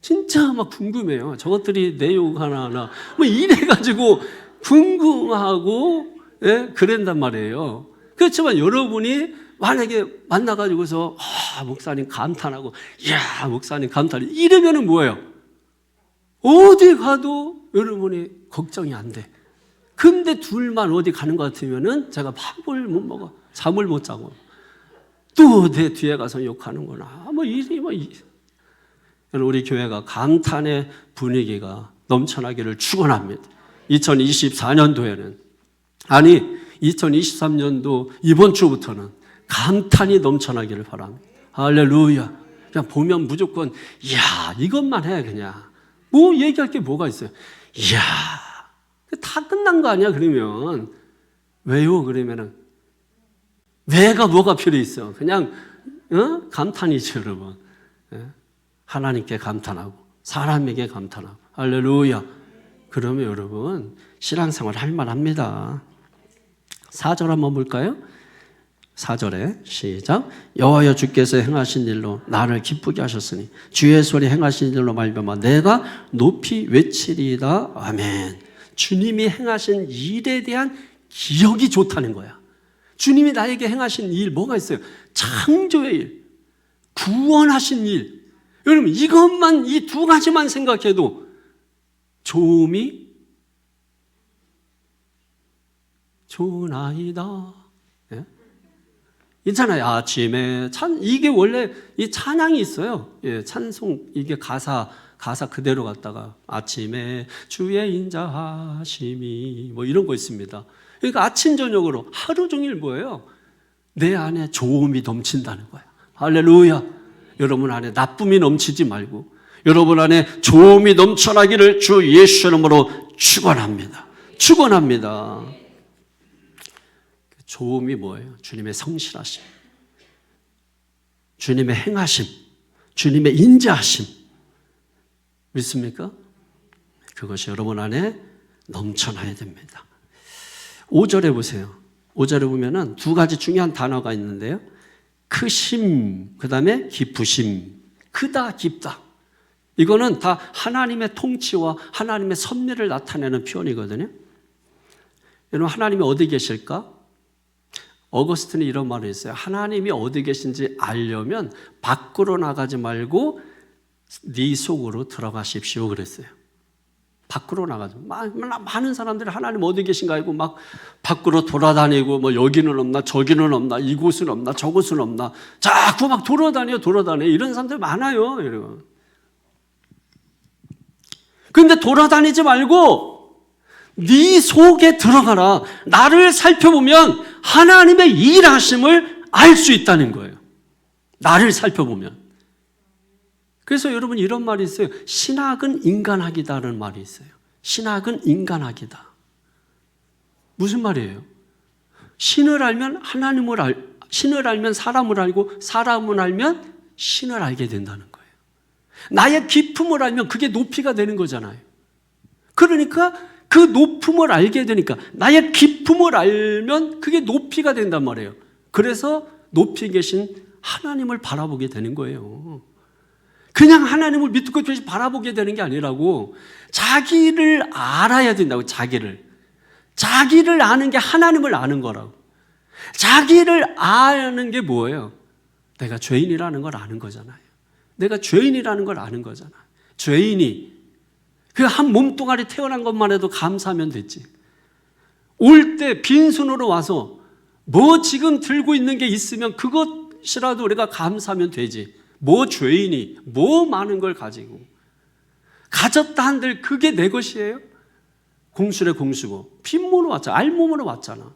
진짜 막 궁금해요. 저것들이 내 욕 하나하나 뭐 이래가지고 궁금하고, 예? 그런단 말이에요. 그렇지만 여러분이 만약에 만나가지고서 목사님 감탄하고, 이야 목사님 감탄, 이러면은 뭐예요? 어디 가도 여러분이 걱정이 안 돼. 근데 둘만 어디 가는 것 같으면은 제가 밥을 못 먹어. 잠을 못 자고. 또 내 뒤에 가서 욕하는구나. 우리 교회가 감탄의 분위기가 넘쳐나기를 축원합니다. 2024년도에는, 아니 2023년도 이번 주부터는 감탄이 넘쳐나기를 바랍니다. 할렐루야. 그냥 보면 무조건 이야 이것만 해. 그냥 뭐 얘기할 게 뭐가 있어요? 이야, 다 끝난 거 아니야, 그러면. 왜요, 그러면은? 왜가 뭐가 필요 있어? 그냥, 감탄이죠, 여러분. 하나님께 감탄하고, 사람에게 감탄하고. 할렐루야. 그러면 여러분, 신앙생활 할 만합니다. 4절 한번 볼까요? 4절에 시작. 여호와여 주께서 행하신 일로 나를 기쁘게 하셨으니 주의 손이 행하신 일로 말미암아 내가 높이 외치리이다. 아멘. 주님이 행하신 일에 대한 기억이 좋다는 거야. 주님이 나에게 행하신 일 뭐가 있어요? 창조의 일, 구원하신 일. 여러분 이것만, 이 두 가지만 생각해도 좋나이다. 있잖아요. 아침에 이게 원래 이 찬양이 있어요. 예, 찬송, 이게 가사 그대로 갖다가 아침에 주의 인자하심이 뭐 이런 거 있습니다. 그러니까 아침 저녁으로 하루 종일 뭐예요? 내 안에 좋음이 넘친다는 거야. 할렐루야. 여러분 안에 나쁨이 넘치지 말고 여러분 안에 좋음이 넘쳐나기를 주 예수 이름으로 축원합니다. 축원합니다. 좋음이 뭐예요? 주님의 성실하심, 주님의 행하심, 주님의 인자하심. 믿습니까? 그것이 여러분 안에 넘쳐나야 됩니다. 5절에 보세요. 5절에 보면은 두 가지 중요한 단어가 있는데요. 크심, 그 다음에 깊으심. 크다, 깊다. 이거는 다 하나님의 통치와 하나님의 섭리를 나타내는 표현이거든요. 여러분 하나님이 어디 계실까? 어거스틴이 이런 말을 했어요. 하나님이 어디 계신지 알려면 밖으로 나가지 말고 네 속으로 들어가십시오 그랬어요. 밖으로 나가죠. 많은 사람들이 하나님 어디 계신가 하고 막 밖으로 돌아다니고 뭐 여기는 없나 저기는 없나 이곳은 없나 저곳은 없나 자꾸 막 돌아다녀 이런 사람들 많아요, 여러분. 그런데 돌아다니지 말고 네 속에 들어가라. 나를 살펴보면 하나님의 일하심을 알 수 있다는 거예요. 나를 살펴보면. 그래서 여러분 이런 말이 있어요. 신학은 인간학이다라는 말이 있어요. 신학은 인간학이다. 무슨 말이에요? 신을 알면 신을 알면 사람을 알고 사람을 알면 신을 알게 된다는 거예요. 나의 기품을 알면 그게 높이가 되는 거잖아요. 그러니까 그 높음을 알게 되니까 나의 기품을 알면 그게 높이가 된단 말이에요. 그래서 높이 계신 하나님을 바라보게 되는 거예요. 그냥 하나님을 믿고 바라보게 되는 게 아니라고 자기를 알아야 된다고. 자기를 아는 게 하나님을 아는 거라고. 자기를 아는 게 뭐예요? 내가 죄인이라는 걸 아는 거잖아요. 내가 죄인이라는 걸 아는 거잖아요. 죄인이 그 한 몸뚱아리 태어난 것만 해도 감사하면 됐지. 올 때 빈손으로 와서 뭐 지금 들고 있는 게 있으면 그것이라도 우리가 감사하면 되지. 뭐 죄인이 뭐 많은 걸 가지고 가졌다 한들 그게 내 것이에요? 공수래 공수고 빈몸으로 왔잖아. 알몸으로 왔잖아.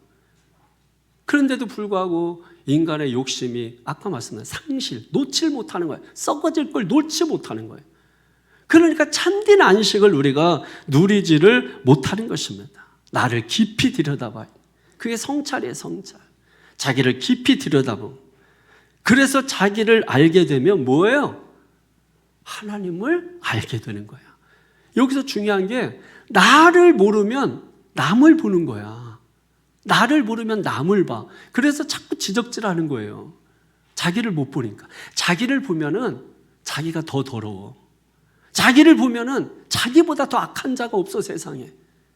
그런데도 불구하고 인간의 욕심이 아까 말씀드린 상실, 놓칠 못하는 거예요. 썩어질 걸 놓지 못하는 거예요. 그러니까 참된 안식을 우리가 누리지를 못하는 것입니다. 나를 깊이 들여다봐요. 그게 성찰이에요. 성찰. 자기를 깊이 들여다보고. 그래서 자기를 알게 되면 뭐예요? 하나님을 알게 되는 거야. 여기서 중요한 게 나를 모르면 남을 보는 거야. 나를 모르면 남을 봐. 그래서 자꾸 지적질하는 거예요. 자기를 못 보니까. 자기를 보면은 자기가 더 더러워. 자기를 보면은 자기보다 더 악한 자가 없어, 세상에.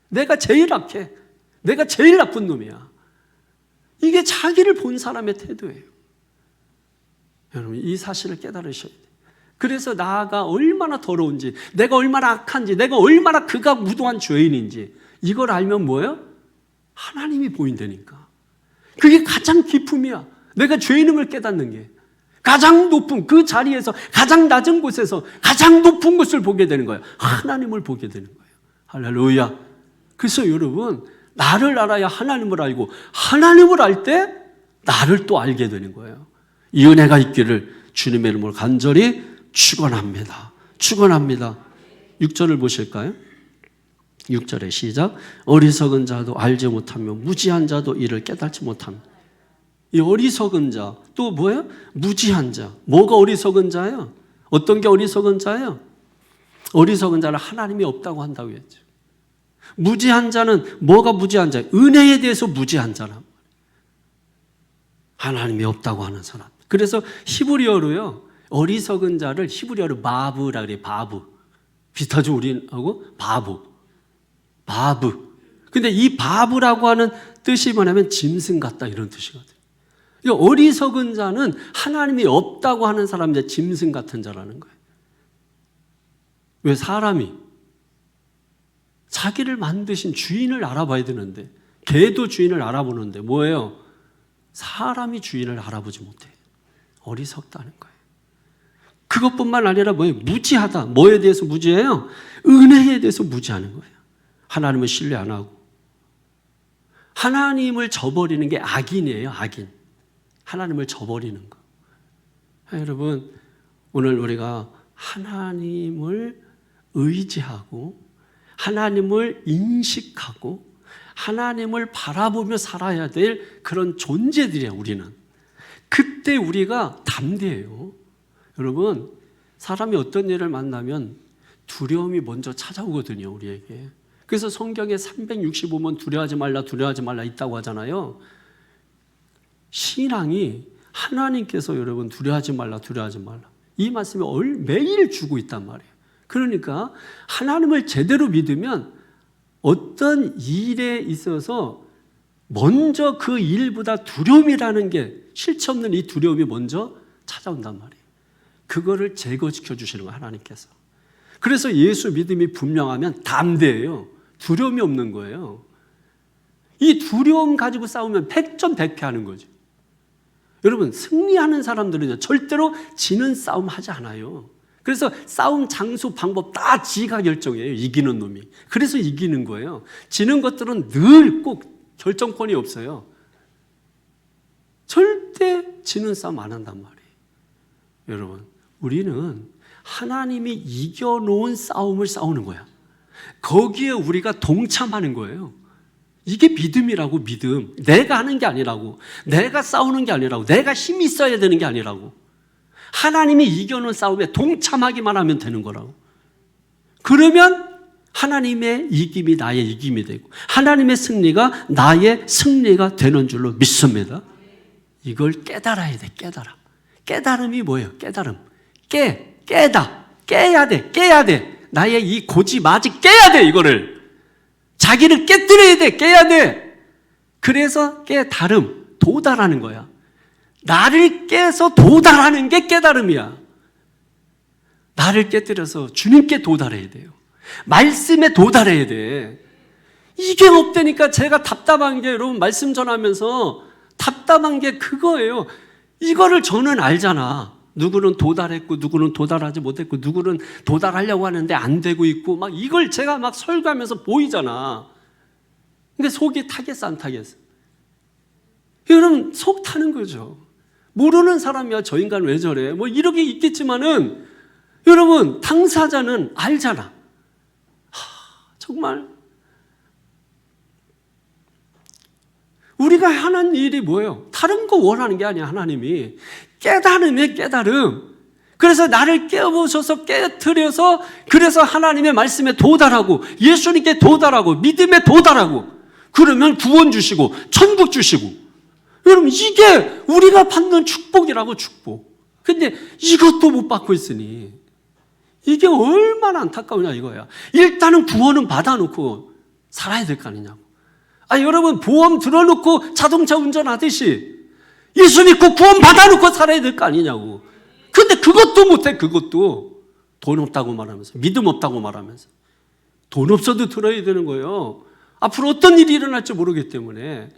내가 제일 악해. 내가 제일 나쁜 놈이야. 이게 자기를 본 사람의 태도예요. 여러분, 이 사실을 깨달으셔야 돼요. 그래서 나가 얼마나 더러운지, 내가 얼마나 악한지, 내가 얼마나 그가 무도한 죄인인지 이걸 알면 뭐예요? 하나님이 보인다니까. 그게 가장 기쁨이야. 내가 죄인임을 깨닫는 게. 가장 높은 그 자리에서 가장 낮은 곳에서 가장 높은 것을 보게 되는 거예요. 하나님을 보게 되는 거예요. 할렐루야. 그래서 여러분, 나를 알아야 하나님을 알고 하나님을 알 때 나를 또 알게 되는 거예요. 이 은혜가 있기를 주님의 이름으로 간절히 축원합니다. 축원합니다. 6절을 보실까요? 6절의 시작. 어리석은 자도 알지 못하며 무지한 자도 이를 깨닫지 못합니다. 이 어리석은 자, 또 뭐예요? 무지한 자. 뭐가 어리석은 자예요? 어떤 게 어리석은 자예요? 어리석은 자는 하나님이 없다고 한다고 했죠. 무지한 자는 뭐가 무지한 자예요? 은혜에 대해서 무지한 자란 말이에요. 하나님이 없다고 하는 사람. 그래서 히브리어로요, 어리석은 자를 히브리어로 바브라 그래요. 바브. 비슷하죠, 우리하고? 바브. 근데 이 바브라고 하는 뜻이 뭐냐면 짐승 같다 이런 뜻이거든요. 어리석은 자는 하나님이 없다고 하는 사람이 짐승 같은 자라는 거예요. 왜? 사람이 자기를 만드신 주인을 알아봐야 되는데, 개도 주인을 알아보는데 뭐예요? 사람이 주인을 알아보지 못해요. 어리석다는 거예요. 그것뿐만 아니라 뭐예요? 무지하다. 뭐에 대해서 무지해요? 은혜에 대해서 무지하는 거예요. 하나님을 신뢰 안 하고. 하나님을 저버리는 게 악인이에요. 악인. 하나님을 저버리는 거. 여러분, 오늘 우리가 하나님을 의지하고 하나님을 인식하고 하나님을 바라보며 살아야 될 그런 존재들이야, 우리는. 그때 우리가 담대해요. 여러분, 사람이 어떤 일을 만나면 두려움이 먼저 찾아오거든요, 우리에게. 그래서 성경에 365번 두려워하지 말라 있다고 하잖아요. 신앙이 하나님께서 여러분 두려워하지 말라. 이 말씀이 매일 주고 있단 말이에요. 그러니까 하나님을 제대로 믿으면 어떤 일에 있어서 먼저 그 일보다 두려움이라는 게 실체 없는 이 두려움이 먼저 찾아온단 말이에요. 그거를 제거시켜 주시는 거예요, 하나님께서. 그래서 예수 믿음이 분명하면 담대해요. 두려움이 없는 거예요. 이 두려움 가지고 싸우면 백전백패하는 거죠. 여러분, 승리하는 사람들은 절대로 지는 싸움 하지 않아요. 그래서 싸움 장소 방법 다 지가 결정해요. 이기는 놈이. 그래서 이기는 거예요. 지는 것들은 늘 꼭 결정권이 없어요. 절대 지는 싸움 안 한단 말이에요. 여러분, 우리는 하나님이 이겨놓은 싸움을 싸우는 거야. 거기에 우리가 동참하는 거예요. 이게 믿음이라고. 믿음. 내가 하는 게 아니라고. 내가 싸우는 게 아니라고. 내가 힘이 있어야 되는 게 아니라고. 하나님이 이겨놓은 싸움에 동참하기만 하면 되는 거라고. 그러면 하나님의 이김이 나의 이김이 되고 하나님의 승리가 나의 승리가 되는 줄로 믿습니다. 이걸 깨달아야 돼. 깨달음이 뭐예요? 깨달음. 깨야 돼. 나의 이 고지마지 깨야 돼. 이거를 자기를 깨뜨려야 돼. 깨야 돼. 그래서 깨달음, 도달하는 거야. 나를 깨서 도달하는 게 깨달음이야. 나를 깨뜨려서 주님께 도달해야 돼요. 말씀에 도달해야 돼. 이게 없다니까. 제가 답답한 게, 여러분, 말씀 전하면서 답답한 게 그거예요. 이거를 저는 알잖아. 누구는 도달했고 누구는 도달하지 못했고 누구는 도달하려고 하는데 안 되고 있고 막 이걸 제가 막 설교하면서 보이잖아. 근데 속이 타겠어 안 타겠어? 여러분, 속 타는 거죠. 모르는 사람이야. 저 인간 왜 저래? 뭐 이렇게 있겠지만은 여러분, 당사자는 알잖아. 정말 우리가 하는 일이 뭐예요? 다른 거 원하는 게 아니야. 하나님이 깨달음이에요. 깨달음. 그래서 나를 깨우셔서 깨트려서 그래서 하나님의 말씀에 도달하고 예수님께 도달하고 믿음에 도달하고 그러면 구원 주시고 천국 주시고. 여러분, 이게 우리가 받는 축복이라고. 축복. 근데 이것도 못 받고 있으니 이게 얼마나 안타까우냐 이거야. 일단은 구원은 받아놓고 살아야 될 거 아니냐고. 여러분, 보험 들어놓고 자동차 운전하듯이 예수 믿고 구원 받아놓고 살아야 될 거 아니냐고. 근데 그것도 못해. 그것도 돈 없다고 말하면서, 믿음 없다고 말하면서. 돈 없어도 들어야 되는 거예요. 앞으로 어떤 일이 일어날지 모르기 때문에.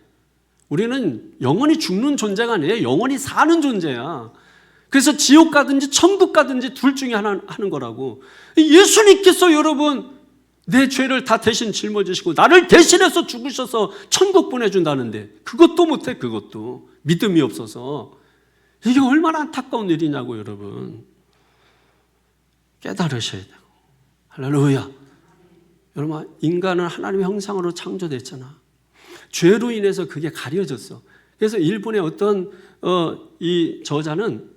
우리는 영원히 죽는 존재가 아니에요. 영원히 사는 존재야. 그래서 지옥 가든지 천국 가든지 둘 중에 하나 하는 거라고. 예수님께서 여러분 내 죄를 다 대신 짊어지시고 나를 대신해서 죽으셔서 천국 보내준다는데 그것도 못해. 그것도 믿음이 없어서. 이게 얼마나 안타까운 일이냐고. 여러분, 깨달으셔야 되고. 할렐루야. 여러분, 인간은 하나님의 형상으로 창조됐잖아. 죄로 인해서 그게 가려졌어. 그래서 일본의 어떤 이 저자는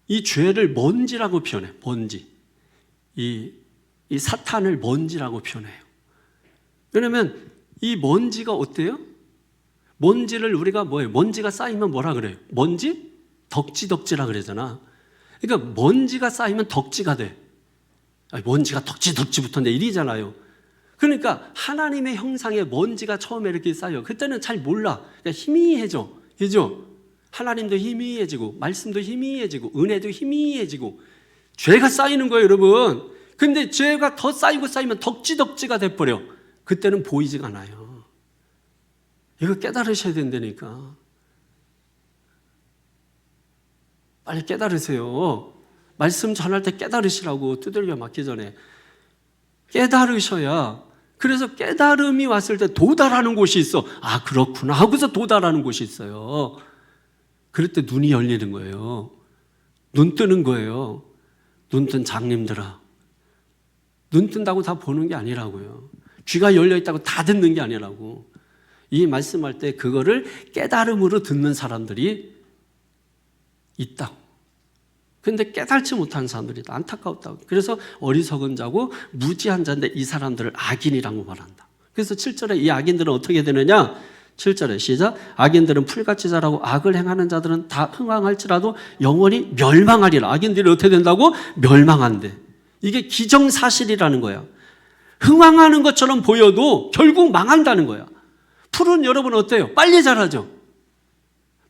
이 죄를 먼지라고 표현해. 먼지. 이 사탄을 먼지라고 표현해요. 왜냐하면 이 먼지가 어때요? 먼지를 우리가 뭐예요? 먼지가 쌓이면 뭐라 그래요? 먼지? 덕지덕지라 그러잖아. 그러니까 먼지가 쌓이면 덕지가 돼. 먼지가 덕지 붙었네 이리잖아요. 그러니까 하나님의 형상에 먼지가 처음에 이렇게 쌓여. 그때는 잘 몰라. 그러니까 희미해져. 그죠? 하나님도 희미해지고 말씀도 희미해지고 은혜도 희미해지고 죄가 쌓이는 거예요, 여러분. 근데 죄가 더 쌓이면 덕지덕지가 돼버려. 그때는 보이지가 않아요. 이거 깨달으셔야 된다니까. 빨리 깨달으세요. 말씀 전할 때 깨달으시라고. 두들겨 맞기 전에 깨달으셔야. 그래서 깨달음이 왔을 때 도달하는 곳이 있어. 아, 그렇구나 하고서 도달하는 곳이 있어요. 그럴 때 눈이 열리는 거예요. 눈 뜨는 거예요. 눈 뜬 장님들아, 눈 뜬다고 다 보는 게 아니라고요. 귀가 열려있다고 다 듣는 게 아니라고. 이 말씀할 때 그거를 깨달음으로 듣는 사람들이 있다고. 근데 깨달지 못하는 사람들이 있다. 안타까웠다고. 그래서 어리석은 자고 무지한 자인데 이 사람들을 악인이라고 말한다. 그래서 7절에 이 악인들은 어떻게 되느냐? 7절에 시작. 악인들은 풀같이 자라고 악을 행하는 자들은 다 흥황할지라도 영원히 멸망하리라. 악인들이 어떻게 된다고? 멸망한대. 이게 기정사실이라는 거야. 흥황하는 것처럼 보여도 결국 망한다는 거야. 풀은 여러분 어때요? 빨리 자라죠.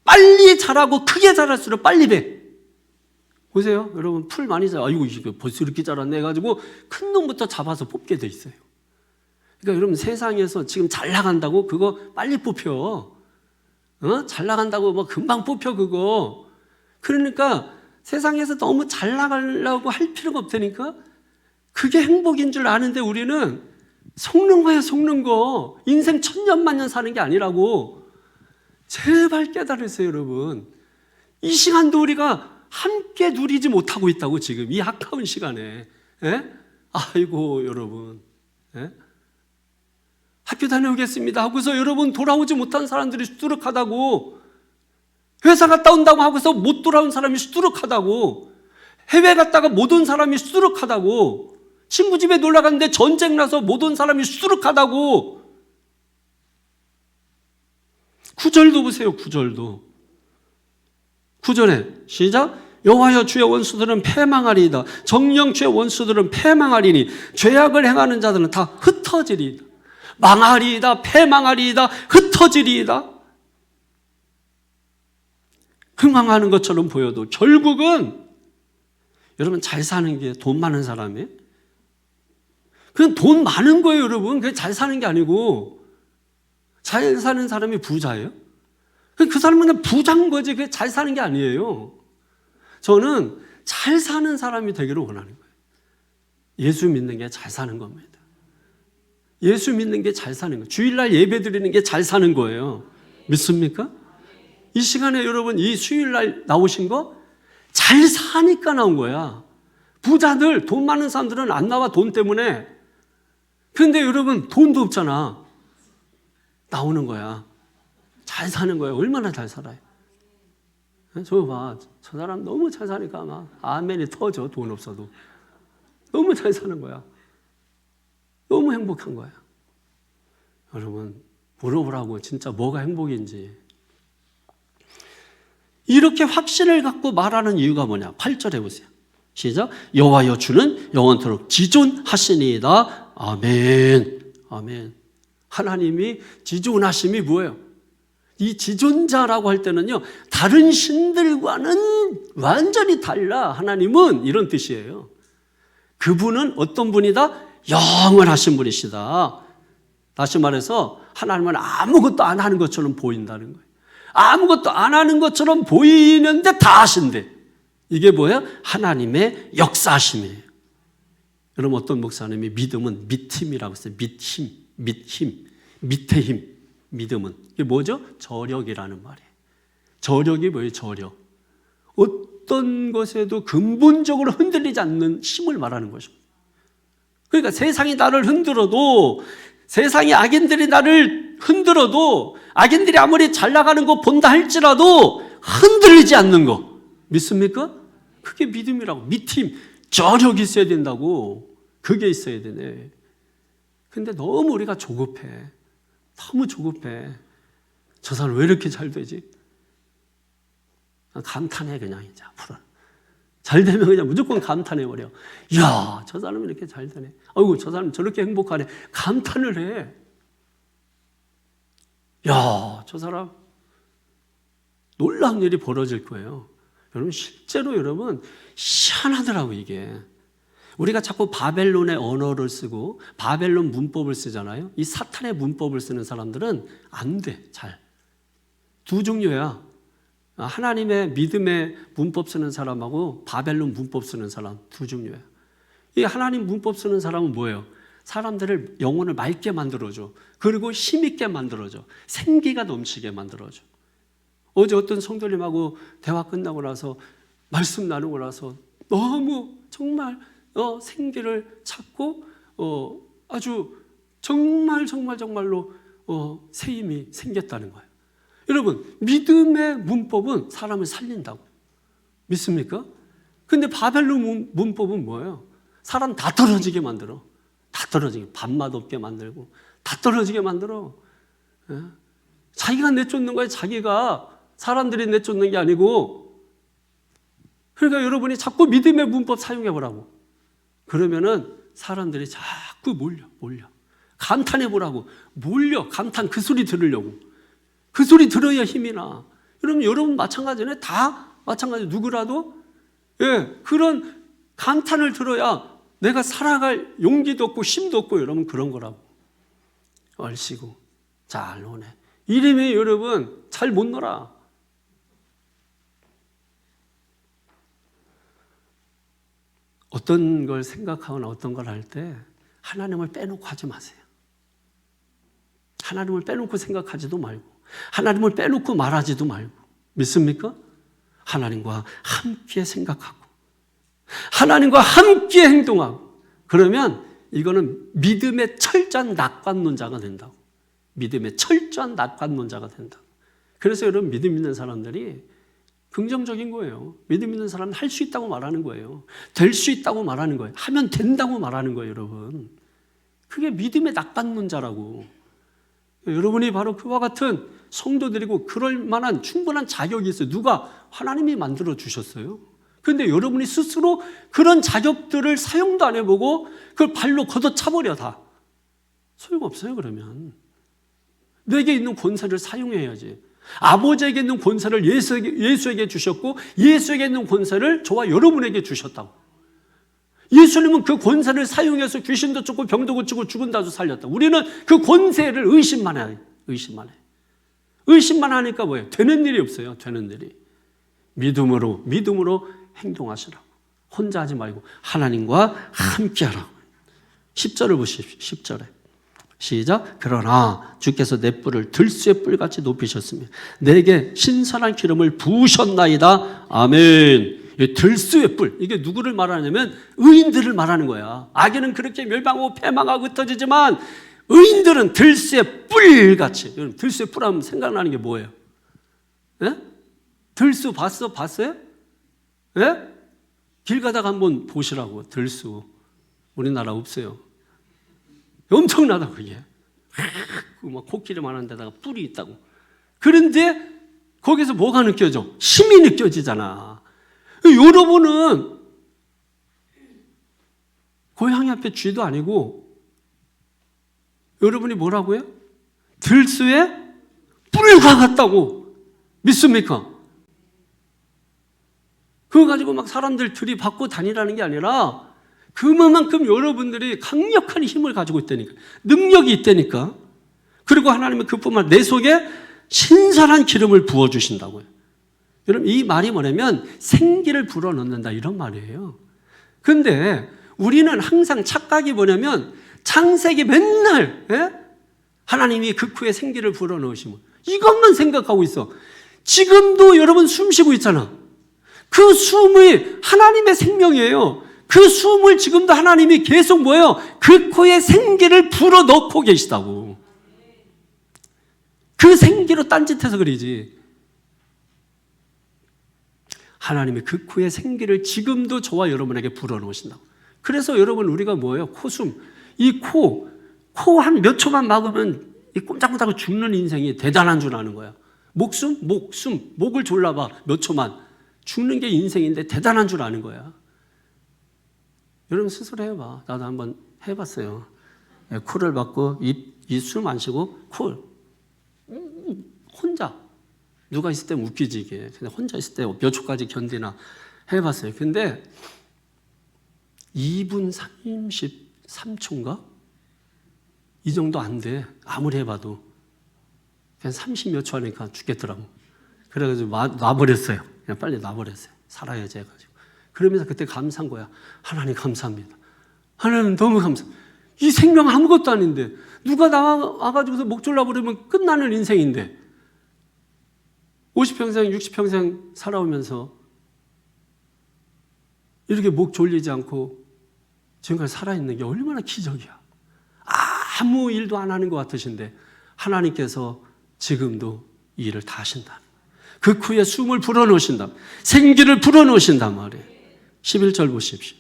빨리 자라고 크게 자랄수록 빨리 배. 보세요. 여러분 풀 많이 자라. 아이고 이거 벌써 이렇게 자랐네 해가지고 큰 놈부터 잡아서 뽑게 돼 있어요. 그러니까 여러분 세상에서 지금 잘 나간다고 그거 빨리 뽑혀. 잘 나간다고 뭐 금방 뽑혀 그거. 그러니까 세상에서 너무 잘 나가려고 할 필요가 없다니까. 그게 행복인 줄 아는데 우리는 속는 거야, 속는 거. 인생 천년만년 사는 게 아니라고. 제발 깨달으세요, 여러분. 이 시간도 우리가 함께 누리지 못하고 있다고, 지금 이 아까운 시간에. 예? 아이고 여러분, 예? 학교 다녀오겠습니다 하고서 여러분 돌아오지 못한 사람들이 수두룩하다고. 회사 갔다 온다고 하고서 못 돌아온 사람이 수두룩하다고. 해외 갔다가 못 온 사람이 수두룩하다고. 친구 집에 놀러 갔는데 전쟁 나서 못 온 사람이 수두룩하다고. 9절도 보세요. 9절도. 9절에 시작. 여호와여 주의 원수들은 패망하리이다. 정령 주의 원수들은 패망하리니 죄악을 행하는 자들은 다 흩어지리이다. 망하리이다. 패망하리이다. 흩어지리이다. 흥황하는 것처럼 보여도 결국은 여러분 잘 사는 게 돈 많은 사람이에요? 그건 돈 많은 거예요, 여러분. 그게 잘 사는 게 아니고. 잘 사는 사람이 부자예요? 그 사람은 부자인 거지. 그게 잘 사는 게 아니에요. 저는 잘 사는 사람이 되기를 원하는 거예요. 예수 믿는 게 잘 사는 겁니다. 예수 믿는 게 잘 사는 거예요. 주일날 예배 드리는 게 잘 사는 거예요. 믿습니까? 이 시간에 여러분 이 수요일날 나오신 거 잘 사니까 나온 거야. 부자들, 돈 많은 사람들은 안 나와, 돈 때문에. 그런데 여러분 돈도 없잖아. 나오는 거야. 잘 사는 거야. 얼마나 잘 살아요. 저거 봐. 저 사람 너무 잘 사니까 막 아멘이 터져. 돈 없어도. 너무 잘 사는 거야. 너무 행복한 거야. 여러분 물어보라고, 진짜 뭐가 행복인지. 이렇게 확신을 갖고 말하는 이유가 뭐냐. 8절에 보세요. 시작. 여호와여 주는 영원토록 지존하시니이다. 아멘. 아멘. 하나님이 지존하심이 뭐예요? 이 지존자라고 할 때는요, 다른 신들과는 완전히 달라. 하나님은 이런 뜻이에요. 그분은 어떤 분이다? 영원하신 분이시다. 다시 말해서 하나님은 아무것도 안 하는 것처럼 보인다는 거예요. 아무것도 안 하는 것처럼 보이는데 다 하신대. 이게 뭐예요? 하나님의 역사심이에요. 여러분 어떤 목사님이 믿음은 밑힘이라고 했어요. 밑힘, 밑에 힘. 믿음은 이게 뭐죠? 저력이라는 말이에요. 저력이 뭐예요? 저력. 어떤 것에도 근본적으로 흔들리지 않는 힘을 말하는 것입니다. 그러니까 세상이 나를 흔들어도, 세상의 악인들이 나를 흔들어도, 악인들이 아무리 잘 나가는 거 본다 할지라도 흔들리지 않는 거. 믿습니까? 그게 믿음이라고. 밑힘, 저력이 있어야 된다고. 그게 있어야 되네. 근데 너무 우리가 조급해. 너무 조급해. 저 사람 왜 이렇게 잘 되지? 감탄해 그냥 이제 앞으로. 잘 되면 그냥 무조건 감탄해버려. 이야, 저 사람이 이렇게 잘 되네. 아이고, 저 사람 저렇게 행복하네. 감탄을 해. 야, 저 사람 놀라운 일이 벌어질 거예요. 여러분 실제로 여러분 희한하더라고 이게. 우리가 자꾸 바벨론의 언어를 쓰고 바벨론 문법을 쓰잖아요. 이 사탄의 문법을 쓰는 사람들은 안 돼. 잘. 두 종류야. 하나님의 믿음의 문법 쓰는 사람하고 바벨론 문법 쓰는 사람, 두 종류야. 이 하나님 문법 쓰는 사람은 뭐예요? 사람들을, 영혼을 맑게 만들어줘. 그리고 힘있게 만들어줘. 생기가 넘치게 만들어줘. 어제 어떤 성도님하고 대화 끝나고 나서 말씀 나누고 나서 너무 정말 생기를 찾고 아주 정말로 새 힘이 생겼다는 거예요. 여러분 믿음의 문법은 사람을 살린다고. 믿습니까? 근데 바벨론 문법은 뭐예요? 사람 다 떨어지게 만들어. 다 떨어지게. 밥맛 없게 만들고 다 떨어지게 만들어. 자기가 내쫓는 거예요. 자기가. 사람들이 내쫓는 게 아니고. 그러니까 여러분이 자꾸 믿음의 문법 사용해 보라고. 그러면은 사람들이 자꾸 몰려. 감탄해 보라고. 몰려. 감탄 그 소리 들으려고. 그 소리 들어야 힘이 나. 여러분 마찬가지네. 다 마찬가지. 누구라도 예, 그런 감탄을 들어야 내가 살아갈 용기도 없고 힘도 없고 여러분 그런 거라고. 얼씨구 잘 노네. 이름이 여러분 잘 못 놀아. 어떤 걸 생각하거나 어떤 걸 할 때 하나님을 빼놓고 하지 마세요. 하나님을 빼놓고 생각하지도 말고 하나님을 빼놓고 말하지도 말고. 믿습니까? 하나님과 함께 생각하고 하나님과 함께 행동하고 그러면 이거는 믿음의 철저한 낙관론자가 된다고. 믿음의 철저한 낙관론자가 된다고. 그래서 여러분 믿음 있는 사람들이 긍정적인 거예요. 믿음 있는 사람은 할 수 있다고 말하는 거예요. 될 수 있다고 말하는 거예요. 하면 된다고 말하는 거예요, 여러분. 그게 믿음의 낙관론자라고. 여러분이 바로 그와 같은 성도들이고 그럴 만한 충분한 자격이 있어요. 누가? 하나님이 만들어 주셨어요. 그런데 여러분이 스스로 그런 자격들을 사용도 안 해보고 그걸 발로 걷어차버려 다. 소용없어요, 그러면. 내게 있는 권세를 사용해야지. 아버지에게 있는 권세를 예수에게 주셨고 예수에게 있는 권세를 저와 여러분에게 주셨다고. 예수님은 그 권세를 사용해서 귀신도 쫓고 병도 고치고 죽은 자도 살렸다. 우리는 그 권세를 의심만 해요. 의심만 하니까 뭐예요? 되는 일이 없어요. 되는 일이. 믿음으로 행동하시라고. 혼자 하지 말고 하나님과 함께 하라고. 10절을 보십시오. 10절에. 시작. 그러나 주께서 내 뿔을 들쇠 뿔같이 높이셨으며 내게 신선한 기름을 부으셨나이다. 아멘. 들쇠의 뿔, 이게 누구를 말하냐면 의인들을 말하는 거야. 악인은 그렇게 멸망하고 패망하고 흩어지지만 의인들은 들쇠의 뿔같이. 여러분 들쇠의 뿔 하면 생각나는 게 뭐예요? 예? 들수 봤어요? 예? 길 가다가 한번 보시라고. 들수 우리나라 없어요. 엄청나다 그게. 막 코끼리 많은 데다가 뿔이 있다고. 그런데 거기서 뭐가 느껴져? 힘이 느껴지잖아. 여러분은 고양이 앞에 쥐도 아니고 여러분이 뭐라고요? 들수에 뿔과 같다고. 믿습니까? 그거 가지고 막 사람들 들이받고 다니라는 게 아니라 그만큼 여러분들이 강력한 힘을 가지고 있다니까. 능력이 있다니까. 그리고 하나님은 그뿐만 내 속에 신선한 기름을 부어주신다고요. 여러분 이 말이 뭐냐면 생기를 불어넣는다 이런 말이에요. 그런데 우리는 항상 착각이 뭐냐면 창세기 맨날 하나님이 극후에 생기를 불어넣으시면 이것만 생각하고 있어. 지금도 여러분 숨 쉬고 있잖아. 그 숨이 하나님의 생명이에요. 그 숨을 지금도 하나님이 계속 뭐예요? 극후에 생기를 불어넣고 계시다고. 그 생기로 딴짓해서 그러지. 하나님이 극후의 생기를 지금도 저와 여러분에게 불어넣으신다고. 그래서 여러분 우리가 뭐예요? 코숨. 이 코 한 몇 초만 막으면 이 꼼짝못하고 죽는 인생이 대단한 줄 아는 거야. 목을 졸라봐 몇 초만. 죽는 게 인생인데 대단한 줄 아는 거야. 여러분 스스로 해봐. 나도 한번 해봤어요. 코를 막고 입 숨 안 쉬고 혼자. 누가 있을 때는 웃기지 이게. 근데 혼자 있을 때 몇 초까지 견디나 해봤어요. 근데 2분 33초인가? 이 정도 안 돼. 아무리 해봐도. 그냥 30몇 초 하니까 죽겠더라고. 그래가지고 놔버렸어요. 그냥 빨리 놔버렸어요. 살아야지 해가지고. 그러면서 그때 감사한 거야. 하나님 감사합니다. 하나님 너무 감사합니다. 이 생명 아무것도 아닌데 누가 나와가지고서 목 졸라버리면 끝나는 인생인데 50평생 60평생 살아오면서 이렇게 목 졸리지 않고 지금까지 살아있는 게 얼마나 기적이야. 아무 일도 안 하는 것 같으신데 하나님께서 지금도 이 일을 다 하신다. 극후에 숨을 불어넣으신다. 생기를 불어넣으신단 말이에요. 11절 보십시오.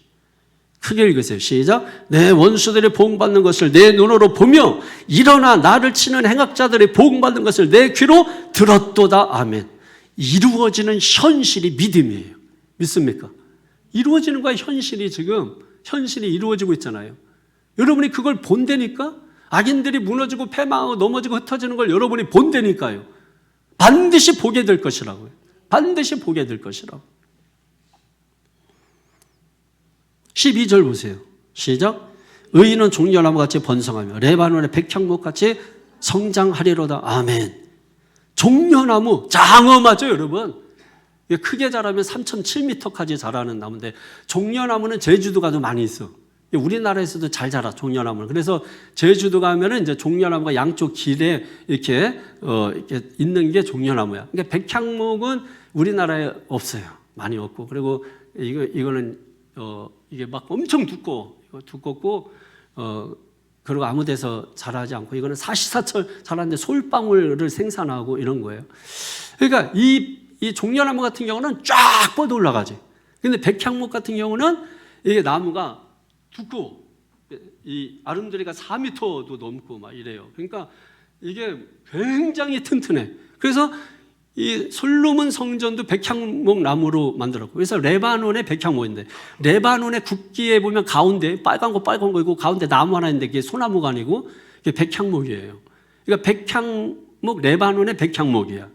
크게 읽으세요. 시작. 내 원수들이 복받는 것을 내 눈으로 보며 일어나 나를 치는 행악자들이 복받는 것을 내 귀로 들었도다. 아멘. 이루어지는 현실이 믿음이에요. 믿습니까? 이루어지는 거야. 현실이 이루어지고 있잖아요. 여러분이 그걸 본다니까? 악인들이 무너지고 패망하고 넘어지고 흩어지는 걸 여러분이 본다니까요. 반드시 보게 될 것이라고요. 반드시 보게 될 것이라고. 12절 보세요. 시작. 의인은 종려나무같이 번성하며 레바논의 백향목같이 성장하리로다. 아멘. 종려나무, 장엄하죠 여러분. 크게 자라면 3,007m까지 자라는 나무인데 종려나무는 제주도 가도 많이 있어. 우리나라에서도 잘 자라, 종려나무는. 그래서 제주도 가면은 이제 종려나무가 양쪽 길에 이렇게 있는 게 종려나무야. 그러니까 백향목은 우리나라에 없어요. 많이 없고. 그리고 이거는 이게 막 엄청 두껍고 그리고 아무 데서 자라지 않고 이거는 사시사철 자라는데 솔방울을 생산하고 이런 거예요. 그러니까 이 종려나무 같은 경우는 쫙 뻗어 올라가지. 근데 백향목 같은 경우는 이게 나무가 두꺼워. 이 아름드리가 4m도 넘고 막 이래요. 그러니까 이게 굉장히 튼튼해. 그래서 이 솔로몬 성전도 백향목 나무로 만들었고, 그래서 레바논의 백향목인데, 레바논의 국기에 보면 가운데 빨간 거 있고 가운데 나무 하나 있는데 그게 소나무가 아니고 그게 백향목이에요. 그러니까 백향목, 레바논의 백향목이야.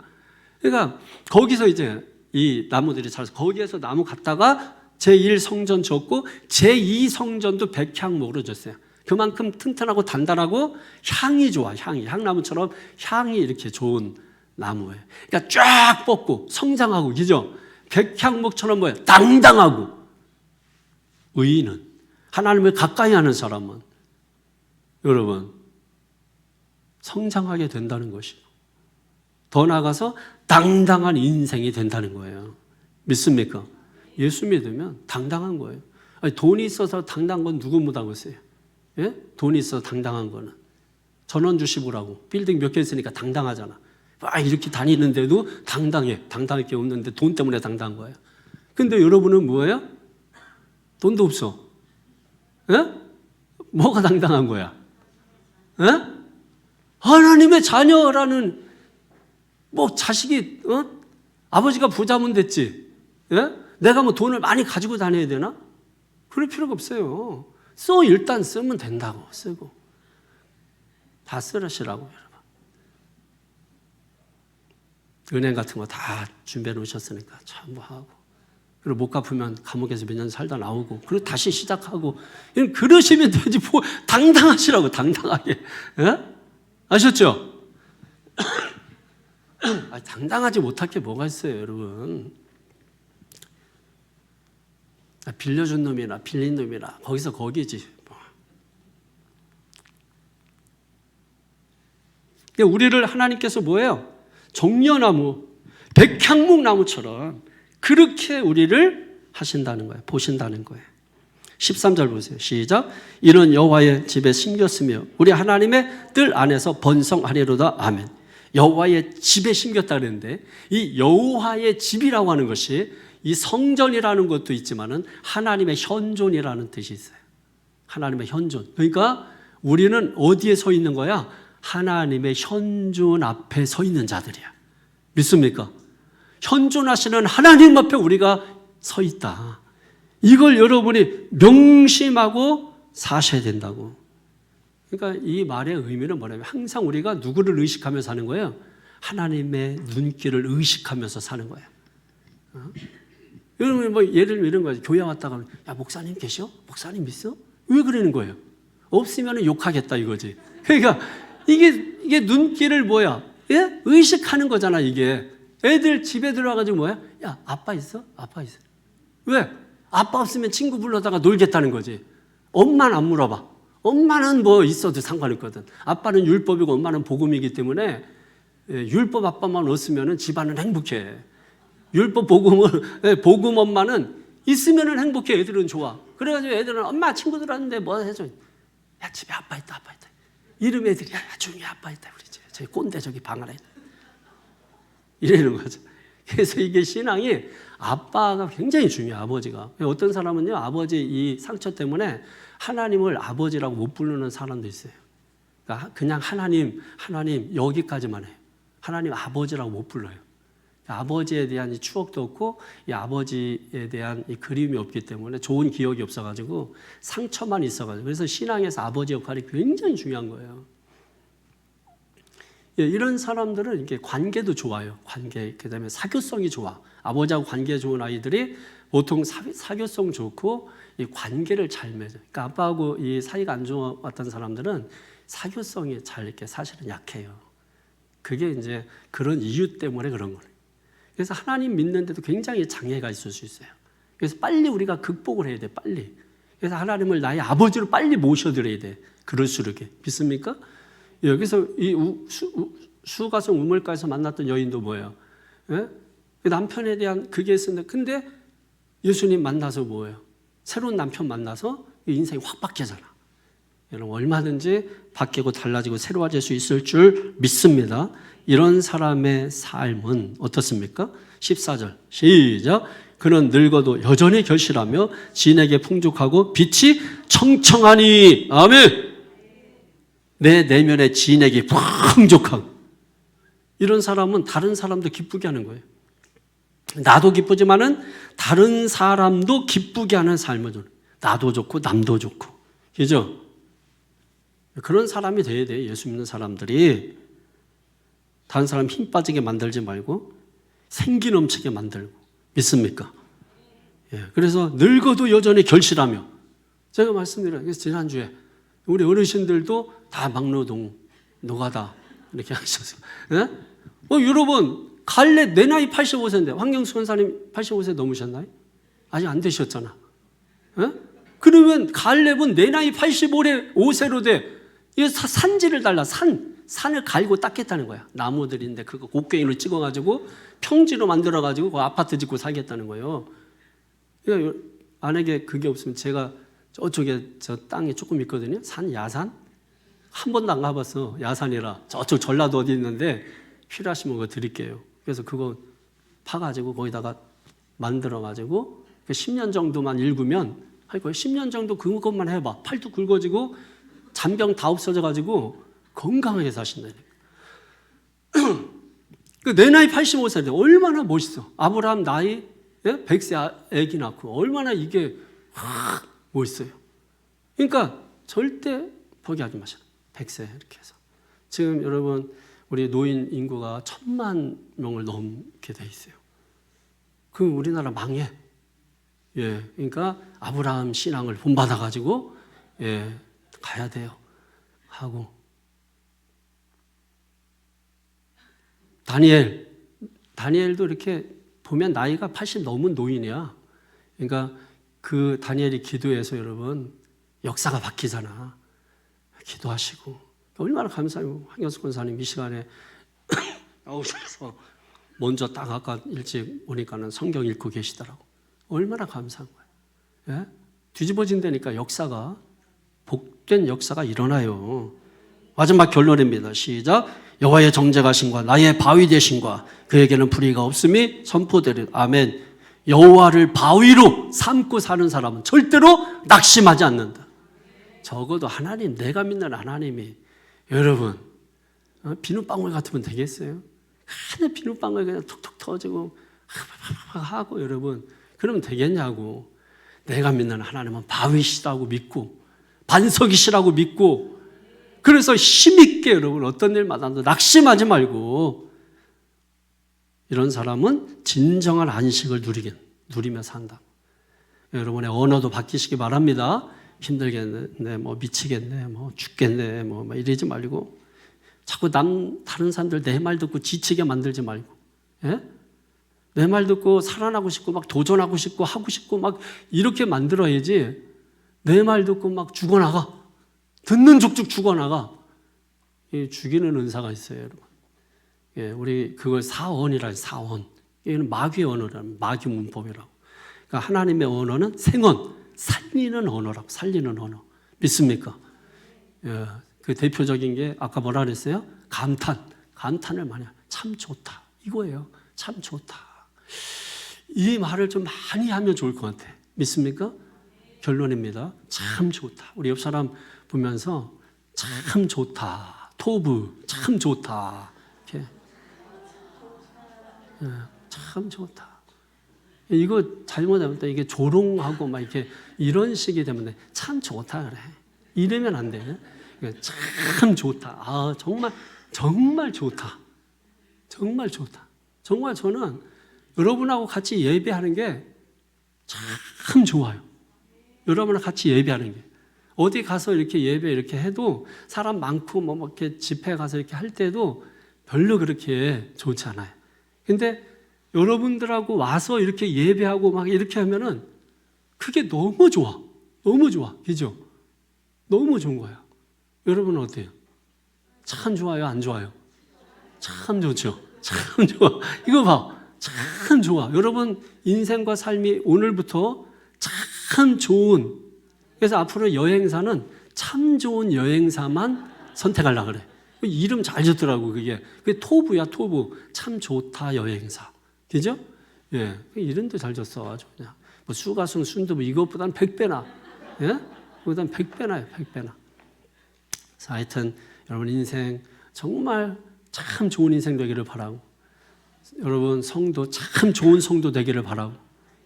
그러니까 거기서 이제 이 나무들이 자라서 거기에서 나무 갖다가 제1성전 졌고 제2 성전도 백향목으로 졌어요. 그만큼 튼튼하고 단단하고 향이 좋아. 향나무처럼 향이 이렇게 좋은 나무예요. 그러니까 쫙 뻗고 성장하고, 그죠? 백향목처럼 뭐예요? 당당하고. 의인은, 하나님을 가까이 하는 사람은 여러분 성장하게 된다는 것이고, 더 나아가서 당당한 인생이 된다는 거예요. 믿습니까? 예수 믿으면 당당한 거예요. 아니, 돈이 있어서 당당한 건 누구 못하겠어요? 예? 돈이 있어서 당당한 거는 전원 주식으라고 빌딩 몇 개 있으니까 당당하잖아. 이렇게 다니는데도 당당해. 당당할 게 없는데 돈 때문에 당당한 거예요. 근데 여러분은 뭐예요? 돈도 없어. 예? 뭐가 당당한 거야? 예? 하나님의 자녀라는 뭐 자식이 아버지가 부자면 됐지. 예? 내가 뭐 돈을 많이 가지고 다녀야 되나? 그럴 필요가 없어요. 일단 쓰면 된다고. 쓰고 다 쓰시라고 여러분. 은행 같은 거 다 준비해 놓으셨으니까 전부 하고, 그리고 못 갚으면 감옥에서 몇 년 살다 나오고, 그리고 다시 시작하고, 그러시면 되지. 뭐 당당하시라고. 당당하게. 예? 아셨죠? 당당하지 못할 게 뭐가 있어요 여러분. 빌려준 놈이나 빌린 놈이나 거기서 거기지. 우리를 하나님께서 뭐예요? 종려나무, 백향목 나무처럼 그렇게 우리를 하신다는 거예요. 보신다는 거예요. 13절 보세요. 시작. 이는 여호와의 집에 심겼으며 우리 하나님의 뜰 안에서 번성하리로다. 아멘. 여호와의 집에 심겼다 그랬는데, 이 여호와의 집이라고 하는 것이 이 성전이라는 것도 있지만은 하나님의 현존이라는 뜻이 있어요. 하나님의 현존. 그러니까 우리는 어디에 서 있는 거야? 하나님의 현존 앞에 서 있는 자들이야. 믿습니까? 현존하시는 하나님 앞에 우리가 서 있다. 이걸 여러분이 명심하고 사셔야 된다고. 그러니까 이 말의 의미는 뭐냐면 항상 우리가 누구를 의식하며 사는 거예요? 하나님의 눈길을 의식하면서 사는 거예요. 여러분 뭐 예를 들면 이런 거예요. 교회 왔다가 야 목사님 계셔? 목사님 있어? 왜 그러는 거예요? 없으면 욕하겠다 이거지. 그러니까 이게 눈길을 뭐야? 예? 의식하는 거잖아 이게. 애들 집에 들어와가지고 뭐야? 야 아빠 있어? 아빠 있어. 왜? 아빠 없으면 친구 불러다가 놀겠다는 거지. 엄마는 안 물어봐. 엄마는 뭐 있어도 상관없거든. 아빠는 율법이고 엄마는 복음이기 때문에 율법 아빠만 없으면 집안은 행복해. 율법 복음을, 복음 엄마는 있으면 행복해. 애들은 좋아. 그래가지고 애들은 엄마 친구들 왔는데 뭐 해줘. 야 집에 아빠 있다. 이름 애들이 야 조용히 아빠 있다. 우리 집에 저기 꼰대 저기 방 안에 있다. 이러는 거죠. 그래서 이게 신앙이 아빠가 굉장히 중요해요. 아버지가. 어떤 사람은요 아버지 이 상처 때문에 하나님을 아버지라고 못 부르는 사람도 있어요. 그러니까 그냥 하나님 여기까지만 해요. 하나님 아버지라고 못 불러요. 아버지에 대한 이 추억도 없고 이 아버지에 대한 이 그리움이 없기 때문에 좋은 기억이 없어가지고 상처만 있어가지고, 그래서 신앙에서 아버지 역할이 굉장히 중요한 거예요. 이런 사람들은 이렇게 관계도 좋아요. 관계, 그다음에 사교성이 좋아. 아버지하고 관계 좋은 아이들이 보통 사교성 좋고 이 관계를 잘 맺어요. 그러니까 아빠하고 이 사이가 안 좋았던 사람들은 사교성이 잘 이렇게 사실은 약해요. 그게 이제 그런 이유 때문에 그런 거예요. 그래서 하나님 믿는데도 굉장히 장애가 있을 수 있어요. 그래서 빨리 우리가 극복을 해야 돼, 빨리. 그래서 하나님을 나의 아버지로 빨리 모셔드려야 돼. 그럴수록. 믿습니까? 여기서 이 수가성 우물가에서 만났던 여인도 뭐예요? 예? 남편에 대한 그게 있었는데, 근데 예수님 만나서 뭐예요? 새로운 남편 만나서 인생이 확 바뀌잖아. 여러분, 얼마든지 바뀌고 달라지고 새로워질 수 있을 줄 믿습니다. 이런 사람의 삶은 어떻습니까? 14절 시작. 그는 늙어도 여전히 결실하며 진에게 풍족하고 빛이 청청하니. 아멘. 내 내면에 진에게 풍족하고. 이런 사람은 다른 사람도 기쁘게 하는 거예요. 나도 기쁘지만은 다른 사람도 기쁘게 하는 삶을 줘. 나도 좋고 남도 좋고. 그죠? 그런 사람이 돼야 돼요. 예수 믿는 사람들이. 다른 사람 힘 빠지게 만들지 말고 생기 넘치게 만들고. 믿습니까? 예, 그래서 늙어도 여전히 결실하며. 제가 말씀드려요. 그래서 지난주에 우리 어르신들도 다 막노동, 노가다 이렇게 하셨어요. 예? 여러분 갈래 내 나이 85세인데 황경수 권사님 85세 넘으셨나요? 아직 안 되셨잖아. 예? 그러면 갈렙은 내 나이 85세로 돼. 이 산지를 달라. 산을 갈고 닦겠다는 거야. 나무들인데 그거 곡괭이로 찍어가지고 평지로 만들어가지고 그 아파트 짓고 살겠다는 거예요. 그러니까 만약에 그게 없으면 제가 저쪽에 저 땅이 조금 있거든요. 야산? 한 번도 안 가봤어. 야산이라. 저쪽 전라도 어디 있는데 필요하시면 그거 드릴게요. 그래서 그거 파가지고 거기다가 만들어가지고 10년 정도만 읽으면 할 거예요. 10년 정도 그것만 해봐. 팔도 굵어지고 잔병 다 없어져가지고 건강하게 사신다니까. 내 나이 85세인데 얼마나 멋있어. 아브라함 나이 100세 애기 낳고 얼마나 이게 멋있어요. 그러니까 절대 포기하지 마셔. 100세 이렇게 해서. 지금 여러분 우리 노인 인구가 1000만 명을 넘게 돼 있어요. 그 우리나라 망해. 예, 그러니까 아브라함 신앙을 본받아 가지고 예, 가야 돼요. 하고 다니엘도 이렇게 보면 나이가 80 넘은 노인이야. 그러니까 그 다니엘이 기도해서 여러분 역사가 바뀌잖아. 기도하시고 얼마나 감사해요. 황경수 권사님 이 시간에 나오셔서 먼저 딱 아까 일찍 오니까는 성경 읽고 계시더라고. 얼마나 감사한 거예요. 예? 뒤집어진다니까 역사가 복된 역사가 일어나요. 마지막 결론입니다. 시작. 여호와의 정죄하심과 나의 바위 되심과 그에게는 불의가 없음이 선포되리. 아멘. 여호와를 바위로 삼고 사는 사람은 절대로 낙심하지 않는다. 적어도 하나님, 내가 믿는 하나님이 여러분 비눗방울 같으면 되겠어요? 하늘 비눗방울 그냥 톡톡 터지고 하고 여러분 그러면 되겠냐고. 내가 믿는 하나님은 바위시라고 믿고 반석이시라고 믿고 그래서 힘있게 여러분 어떤 일마다도 낙심하지 말고 이런 사람은 진정한 안식을 누리며 산다. 여러분의 언어도 바뀌시기 바랍니다. 힘들겠네, 뭐 미치겠네, 뭐 죽겠네, 뭐 이러지 말고 자꾸 다른 사람들 내 말 듣고 지치게 만들지 말고, 예? 내 말 듣고 살아나고 싶고 막 도전하고 싶고 하고 싶고 막 이렇게 만들어야지. 내 말 듣고 막 죽어나가. 듣는 족족 죽어나가. 죽이는 은사가 있어요, 여러분. 예, 우리 그걸 사언이라 사언. 이는 마귀의 언어라는 마귀 문법이라고. 그러니까 하나님의 언어는 생언, 살리는 언어라고. 살리는 언어. 믿습니까? 예, 그 대표적인 게 아까 뭐라 그랬어요? 감탄을 많이 해요. 참 좋다. 이거예요. 참 좋다. 이 말을 좀 많이 하면 좋을 것 같아. 믿습니까? 결론입니다. 참 좋다. 우리 옆 사람 보면서 참 좋다. 토브 참 좋다. 이렇게. 예, 참 좋다. 이거 잘못하면 또 이게 조롱하고 막 이렇게 이런 식이 되면 참 좋다 그래. 이러면 안 돼. 참 좋다. 아 정말 좋다. 정말 좋다. 정말 저는 여러분하고 같이 예배하는 게 참 좋아요. 여러분하고 같이 예배하는 게. 어디 가서 이렇게 예배 이렇게 해도 사람 많고 뭐 이렇게 집회 가서 이렇게 할 때도 별로 그렇게 좋지 않아요. 근데 여러분들하고 와서 이렇게 예배하고 막 이렇게 하면은 그게 너무 좋아. 너무 좋아. 그죠? 너무 좋은 거예요. 여러분은 어때요? 참 좋아요? 안 좋아요? 참 좋죠. 참 좋아. 이거 봐. 참 좋아. 여러분 인생과 삶이 오늘부터 참 좋은, 그래서 앞으로 여행사는 참 좋은 여행사만 선택하려고 그래. 이름 잘 줬더라고. 그게 토부야. 토부. 참 좋다 여행사. 그죠? 예. 이름도 잘 줬어. 아주 그냥 뭐 수가승 순두부 이것보다는 100배나. 예? 그보다는 100배나요. 100배나. 자, 하여튼 여러분 인생 정말 참 좋은 인생 되기를 바라고, 여러분 성도 참 좋은 성도 되기를 바라고,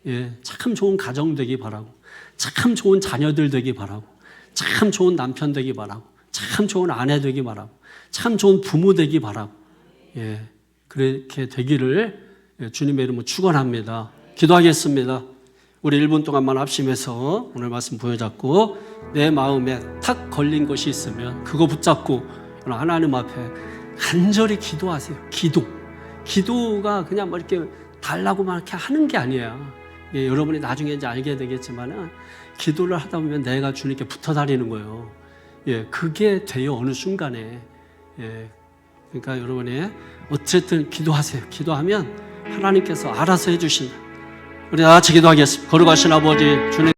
예, 참 좋은 가정 되기 바라고, 참 좋은 자녀들 되기 바라고, 참 좋은 남편 되기 바라고, 참 좋은 아내 되기 바라고, 참 좋은 부모 되기 바라고, 예, 그렇게 되기를 주님의 이름으로 축원합니다. 기도하겠습니다. 우리 1분 동안만 합심해서 오늘 말씀 보여잡고, 내 마음에 탁 걸린 것이 있으면 그거 붙잡고 하나님 앞에 간절히 기도하세요. 기도가 그냥 뭐 이렇게 달라고만 이렇게 하는 게 아니에요. 예, 여러분이 나중에 이제 알게 되겠지만은 기도를 하다 보면 내가 주님께 붙어 다니는 거예요. 예, 그게 돼요. 어느 순간에. 예, 그러니까 여러분이 어쨌든 기도하세요. 기도하면 하나님께서 알아서 해주신다. 우리 다 같이 기도하겠습니다. 거룩하신 아버지 주님.